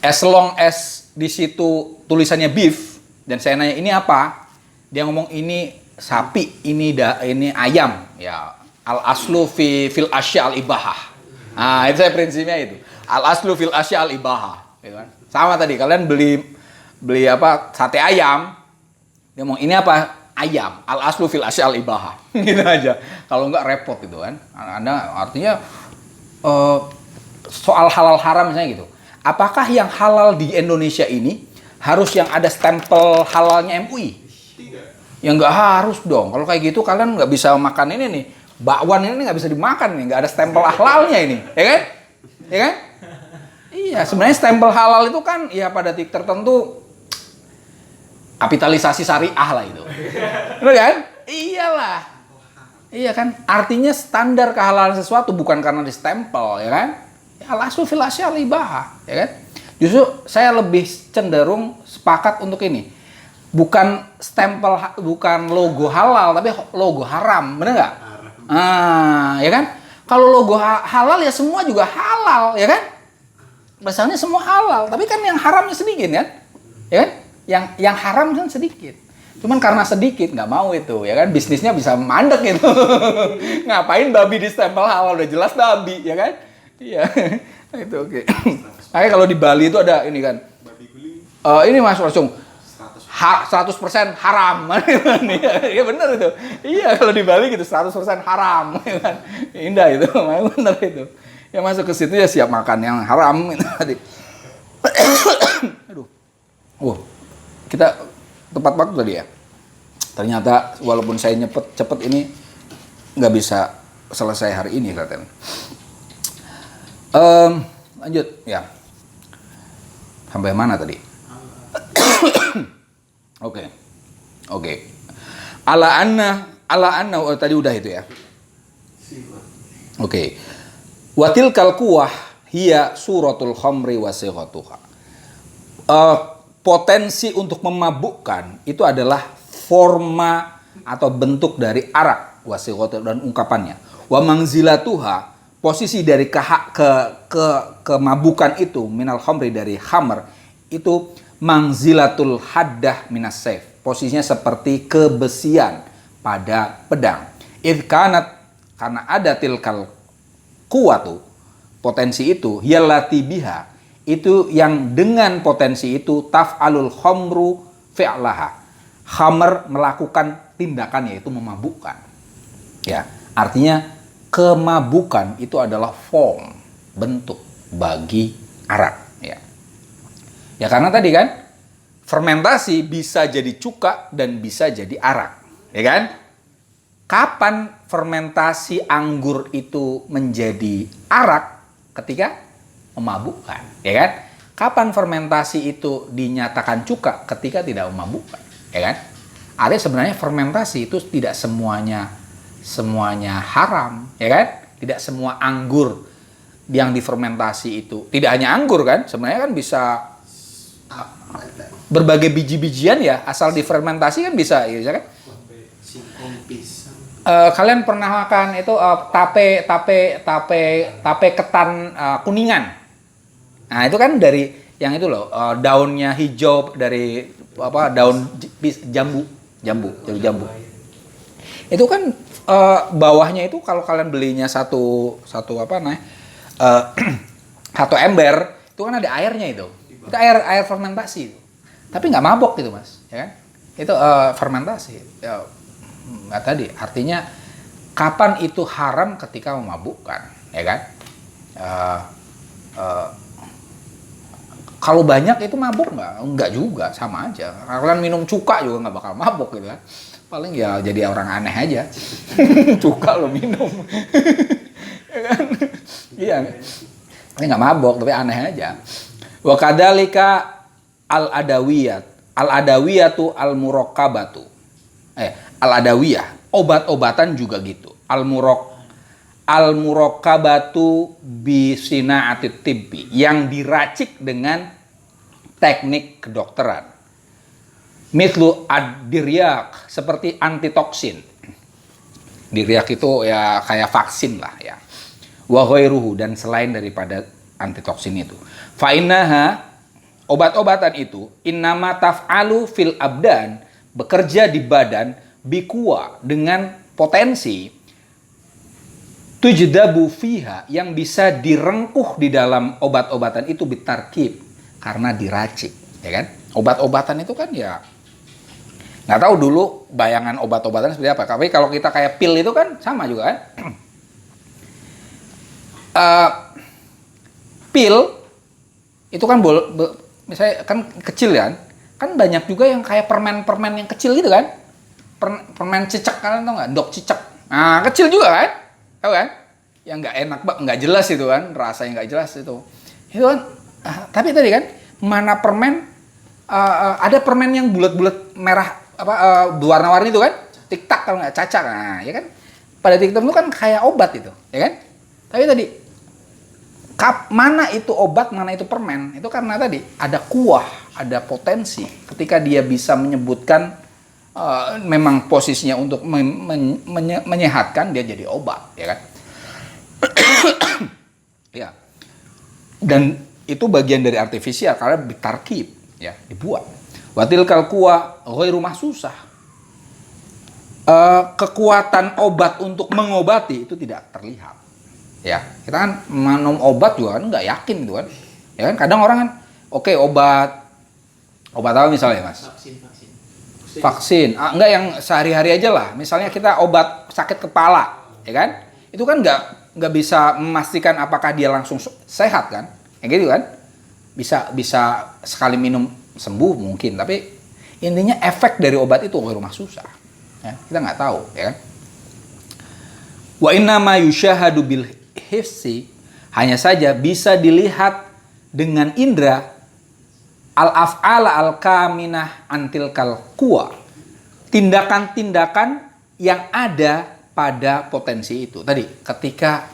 Speaker 1: as long as di situ tulisannya beef dan saya nanya ini apa, dia ngomong ini sapi, ini ayam, ya al aslu fil asya al ibahah. Nah itu saya prinsipnya itu. Al aslu fil asya al ibahah, gitu kan? Sama tadi kalian beli apa sate ayam, dia ngomong ini apa ayam, al aslu fil asya al ibahah, gitu aja. Kalau nggak repot gitu kan? Anda artinya soal halal haram misalnya gitu. Apakah yang halal di Indonesia ini harus yang ada stempel halalnya MUI? Ya nggak harus dong. Kalau kayak gitu kalian nggak bisa makan ini nih. Bakwan ini nggak bisa dimakan nih, nggak ada stempel halalnya ini, ya kan? Ya kan? Iya, sebenarnya stempel halal itu kan ya pada titik tertentu kapitalisasi syariah lah itu. Benar kan? Iyalah. Iya kan? Artinya standar kehalalan sesuatu bukan karena di stempel, ya kan? Ya al-aslu fil asya al-ibahah, ya kan? Justru saya lebih cenderung sepakat untuk ini. Bukan stempel, bukan logo halal, tapi logo haram, benar nggak? Ya kan? Kalau logo halal ya semua juga halal, ya kan? Misalnya semua halal, tapi kan yang haramnya sedikit kan? Ya kan? Yang haram kan sedikit. Cuman karena sedikit nggak mau itu, ya kan? Bisnisnya bisa mandek itu. Ngapain babi di stempel halal udah jelas babi, ya kan? Iya. Itu oke. Makanya kalau di Bali itu ada ini kan. Ini Mas langsung 100% haram. Iya benar itu. Iya kalau di Bali gitu 100% haram, ya kan? Indah itu, benar itu. Ya masuk ke situ ya siap makan yang haram tadi. Aduh. Kita tepat waktu tadi ya. Ternyata walaupun saya cepet ini nggak bisa selesai hari ini katanya. Lanjut ya. Sampai mana tadi? Oke. Ala anna tadi udah itu ya. Oke. Watil kalkuah hiya suratul khamri wa sighatuha. Potensi untuk memabukkan itu adalah forma atau bentuk dari arak wa sighatuha dan ungkapannya. Wa manzilatuha, posisi dari kemabukan itu minal khamri dari khamr itu manzilatul haddah minas saif. Posisinya seperti kebesian pada pedang. Idh kanat, karena ada tilkal kuwatu, potensi itu yallati biha, itu yang dengan potensi itu taf'alul khamru fi'laha, khamr melakukan tindakan yaitu memabukkan. Ya, artinya kemabukan itu adalah form, bentuk bagi arak, ya. Ya karena tadi kan fermentasi bisa jadi cuka dan bisa jadi arak, ya kan? Kapan fermentasi anggur itu menjadi arak? Ketika memabukkan, ya kan? Kapan fermentasi itu dinyatakan cuka? Ketika tidak memabukkan, ya kan? Artinya sebenarnya fermentasi itu tidak semuanya haram, ya kan? Tidak semua anggur yang difermentasi itu, tidak hanya anggur kan? Sebenarnya kan bisa berbagai biji-bijian ya, asal difermentasi kan bisa, ya kan? Kalian pernah makan itu tape ketan kuningan? Nah itu kan dari yang itu loh, daunnya hijau dari daun jambu. Itu kan bawahnya itu kalau kalian belinya satu ember itu kan ada airnya itu air fermentasi itu. Tapi nggak mabok gitu Mas, ya kan? Itu fermentasi. Ya tadi artinya kapan itu haram? Ketika memabukkan, ya kan? Kalau banyak itu mabuk nggak? Nggak juga, sama aja. Kalian minum cuka juga nggak bakal mabuk gitu kan. Paling ya jadi orang aneh aja. Cuka lo minum. Ya kan? Iya. Ini nggak mabuk, tapi aneh aja. Wa kadzalika al-adawiyat. Al-adawiyatu al-murakkabatu. Al-adawiyah, obat-obatan juga gitu. Al-murakkabatu bi sina'atit tibbi, yang diracik dengan teknik kedokteran. Mithlu ad-diryak, seperti antitoksin. Diryak itu ya kayak vaksin lah ya. Wa ghairuhu, dan selain daripada antitoksin itu. Fa innaha, obat-obatan itu innama taf'alu fil abdan, bekerja di badan bikuwa, dengan potensi tujdabu fiha, yang bisa direngkuh di dalam obat-obatan itu bitarkib, karena diracik, ya kan? Obat-obatan itu kan ya nggak tahu dulu bayangan obat-obatan seperti apa. Tapi kalau kita kayak pil itu kan sama juga kan? Pil itu kan misalnya kan kecil kan banyak juga yang kayak permen-permen yang kecil gitu kan? Permen cicak, kalian tau nggak? Dok cicak. Nah, kecil juga kan? Tahu kan? Yang nggak enak, nggak jelas itu kan, rasanya nggak jelas itu. Itu kan. Tapi tadi kan, mana permen? Ada permen yang bulat-bulat merah berwarna-warni itu kan? Tik-tak kalau nggak cacak, nah ya kan? Pada titik tertentu kan kayak obat itu, ya kan? Tapi tadi mana itu obat, mana itu permen? Itu karena tadi ada kuah, ada potensi. Ketika dia bisa menyebutkan memang posisinya untuk menyehatkan, dia jadi obat, ya kan? Ya. Dan itu bagian dari artifisial karena bitarkib, ya, dibuat. Watil kalkuwa ghairu mahsusah. Kekuatan obat untuk mengobati itu tidak terlihat. Ya, kita kan minum obat juga kan nggak yakin gitu kan. Ya kan kadang orang kan oke, obat apa misalnya, Mas? Vaksin. Enggak yang sehari-hari aja lah. Misalnya kita obat sakit kepala, ya kan? Itu kan nggak bisa memastikan apakah dia langsung sehat kan? Yang gitu kan? Bisa sekali minum sembuh mungkin, tapi intinya efek dari obat itu rumah susah. Ya, kita nggak tahu, ya kan? Wa inna ma yushahadu bil hissi, hanya saja bisa dilihat dengan indera al-af'ala al-kaminah antil kalkuwa, tindakan-tindakan yang ada pada potensi itu. Tadi ketika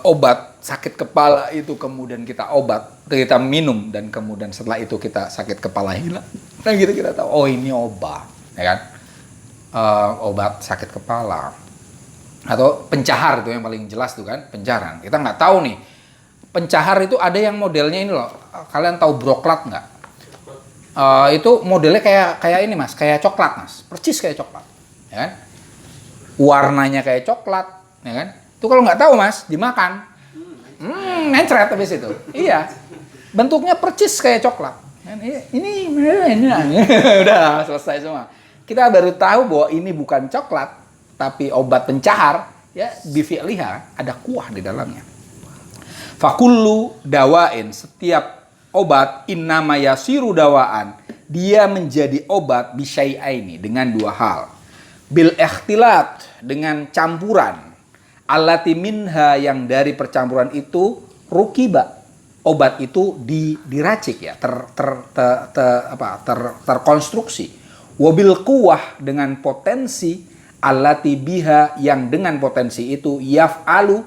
Speaker 1: obat sakit kepala itu kemudian kita minum, dan kemudian setelah itu kita sakit kepala hilang. Nah gitu kita tahu, oh ini obat, ya kan? Obat sakit kepala. Atau pencahar itu yang paling jelas tuh kan, pencaharan. Kita nggak tahu nih, pencahar itu ada yang modelnya ini loh. Kalian tahu broklat nggak? Itu modelnya kayak ini Mas, kayak coklat Mas, percis kayak coklat, ya kan? Warnanya kayak coklat, ya kan? Itu kalau nggak tahu Mas, dimakan, nencret habis itu. Iya, bentuknya percis kayak coklat. Ini udah selesai semua. Kita baru tahu bahwa ini bukan coklat, tapi obat pencahar, ya, bifi'liha, ada kuah di dalamnya. Fakullu dawain, setiap obat innama yasiru dawaan, dia menjadi obat bisyai'aini, dengan dua hal. Bil ikhtilat, dengan campuran. Allati minha, yang dari percampuran itu rukiba, obat itu diracik ya, terkonstruksi. Wabil kuwah, dengan potensi, allati biha, yang dengan potensi itu yaf'alu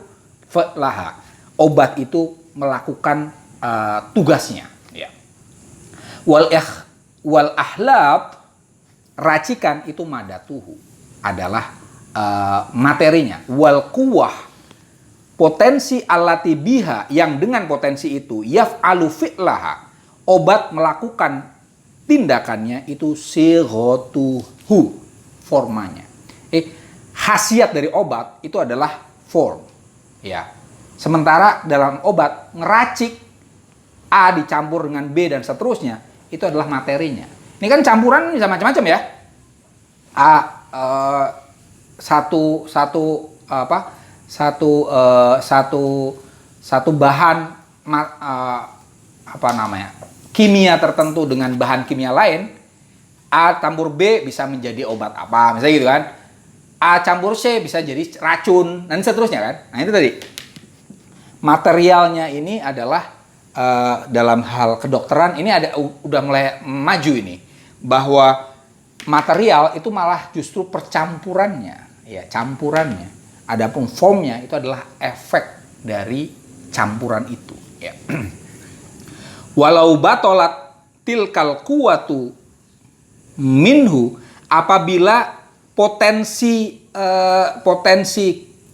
Speaker 1: fa'laha, obat itu melakukan tugasnya, ya. Wal ahlab, racikan itu madatuhu, adalah materinya. Wal kuwah, potensi allati biha, yang dengan potensi itu yaf'alu fi'laha, obat melakukan tindakannya, itu sighatuhu, formanya. Khasiat dari obat itu adalah form, ya. Sementara dalam obat ngeracik A dicampur dengan B dan seterusnya, itu adalah materinya. Ini kan campuran bisa macam-macam ya. Satu satu bahan apa namanya kimia tertentu dengan bahan kimia lain, A campur B bisa menjadi obat apa, misalnya gitu kan. A campur C bisa jadi racun dan seterusnya kan. Nah itu tadi materialnya ini adalah dalam hal kedokteran ini udah mulai maju ini, bahwa material itu malah justru percampurannya, ya campurannya. Adapun formnya itu adalah efek dari campuran itu. Ya. Walau batolat tilkal kuwatu minhu, apabila potensi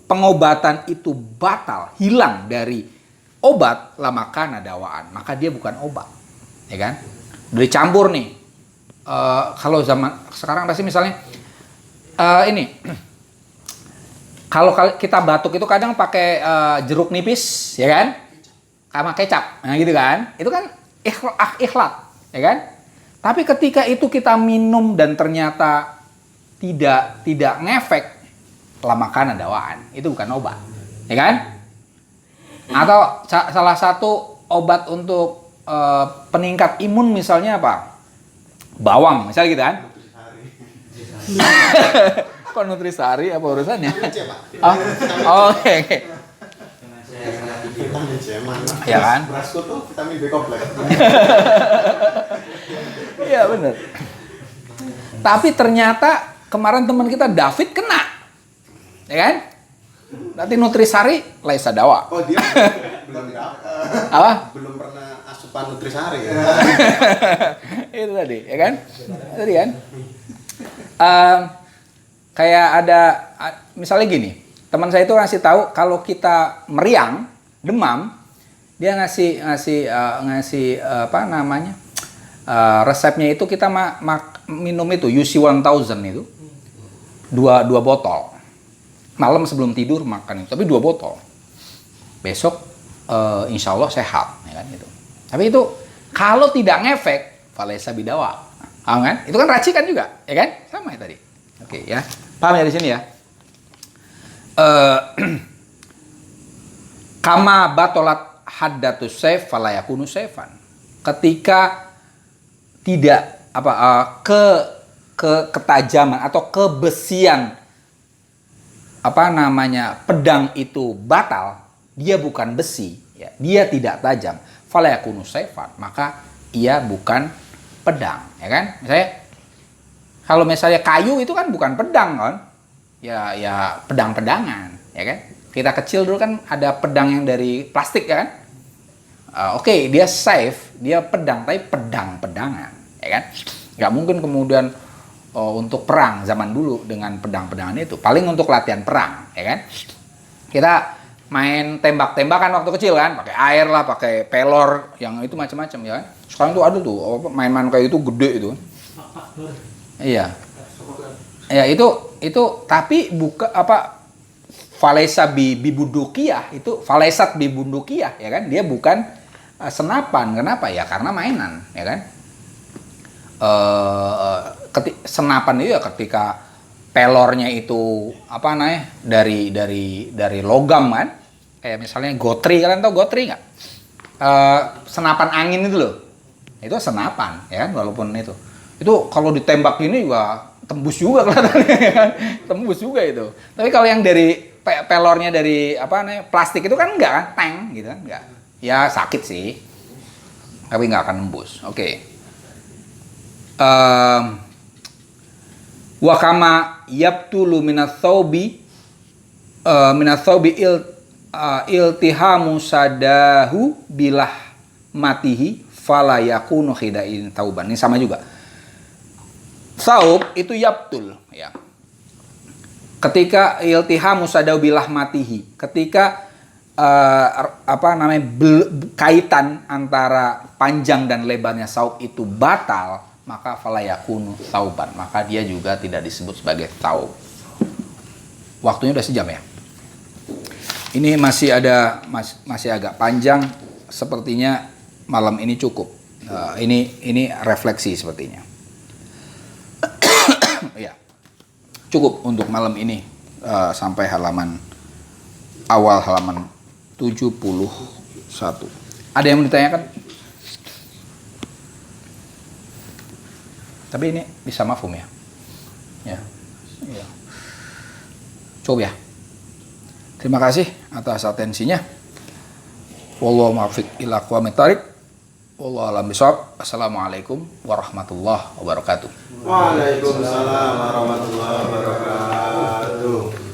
Speaker 1: pengobatan itu batal, hilang dari obat, lamakan dawaan, maka dia bukan obat, ya kan? Udah dicampur nih. Kalau zaman sekarang pasti misalnya ini, kalau kita batuk itu kadang pakai jeruk nipis, ya kan? Sama kecap, nah gitu kan? Itu kan ikhlat, ya kan? Tapi ketika itu kita minum dan ternyata tidak ngefek, lamakan dawaan, itu bukan obat, ya kan? Atau salah satu obat untuk peningkat imun misalnya apa? Bawang, misalnya gitu kan? Kok nutrisari apa urusannya? Oke.
Speaker 2: Vitamin C mana?
Speaker 1: Ya kan?
Speaker 2: Berasku tuh vitamin B kompleks.
Speaker 1: Iya benar. Tapi ternyata kemarin teman kita David kena, ya kan? Nanti nutrisari laisa dawa.
Speaker 2: Oh dia belum
Speaker 1: Apa?
Speaker 2: belum pernah asupan nutrisari ya.
Speaker 1: Itu tadi, ya kan? Tadi kan? Kayak ada, misalnya gini, teman saya itu ngasih tahu kalau kita meriang, demam, dia ngasih apa namanya? Resepnya itu kita minum itu UC 1000 itu dua botol. Malam sebelum tidur makan itu, tapi 2 botol. Besok insya Allah sehat, ya kan gitu. Tapi itu kalau tidak ngefek, falaisa bidawa. Paham kan? Itu kan racikan juga, ya kan? Sama ya tadi. Oke ya. Paham ya di sini ya? Kama batolat haddatus sayf fala yakunu sayfan. Ketika tidak ketajaman atau kebesian pedang itu batal, dia bukan besi, ya, dia tidak tajam, fala yakunu sayfan, maka ia bukan pedang, ya kan? Misalnya kalau misalnya kayu itu kan bukan pedang kan? Ya pedang-pedangan, ya kan? Kita kecil dulu kan ada pedang yang dari plastik, ya kan? Oke, dia safe, dia pedang, tapi pedang-pedangan, ya kan? Nggak mungkin kemudian untuk perang zaman dulu dengan pedang-pedangan itu. Paling untuk latihan perang, ya kan? Kita main tembak-tembakan waktu kecil kan, pakai air lah, pakai pelor, yang itu macam-macam, ya kan? Sekarang tuh ada tuh main-main kayak itu gede itu. Iya. Ya itu tapi buka falesa bibundukiyah itu falesat bibundukiyah, ya kan? Dia bukan senapan. Kenapa? Ya karena mainan, ya kan? Senapan itu ya ketika pelornya itu dari logam kan, kayak misalnya gotri, kalian tahu gotri nggak? Senapan angin itu loh, itu senapan, ya kan? Walaupun itu kalau ditembak ini juga tembus juga kelihatannya, ya kan? Tembus juga itu. Tapi kalau yang dari pelornya dari plastik itu kan enggak kan, tank gitu kan, enggak. Ya sakit sih, tapi nggak akan nembus. Oke. Wa kama yabtulu minats-tsaubi iltihamu sadahu bilah matihi fala yakunu khidain tauban. Ini sama juga. Saub itu yabtul, ya. Ketika iltihamu sadahu bilah matihi, ketika kaitan antara panjang dan lebarnya saub itu batal, maka fala yakunu tauban, maka dia juga tidak disebut sebagai taub. Waktunya udah sejam ya. Ini masih agak panjang, sepertinya malam ini cukup. Ini refleksi sepertinya. Ya, cukup untuk malam ini sampai awal halaman Ada yang mau ditanyakan? Tapi ini bisa mafhum ya? Ya. Ya. Coba ya. Terima kasih atas atensinya. Wallahu muwaffiq ila aqwamit thariq. Wallahu a'lam bishawab. Assalamualaikum warahmatullahi wabarakatuh.
Speaker 2: Waalaikumsalam warahmatullahi wabarakatuh.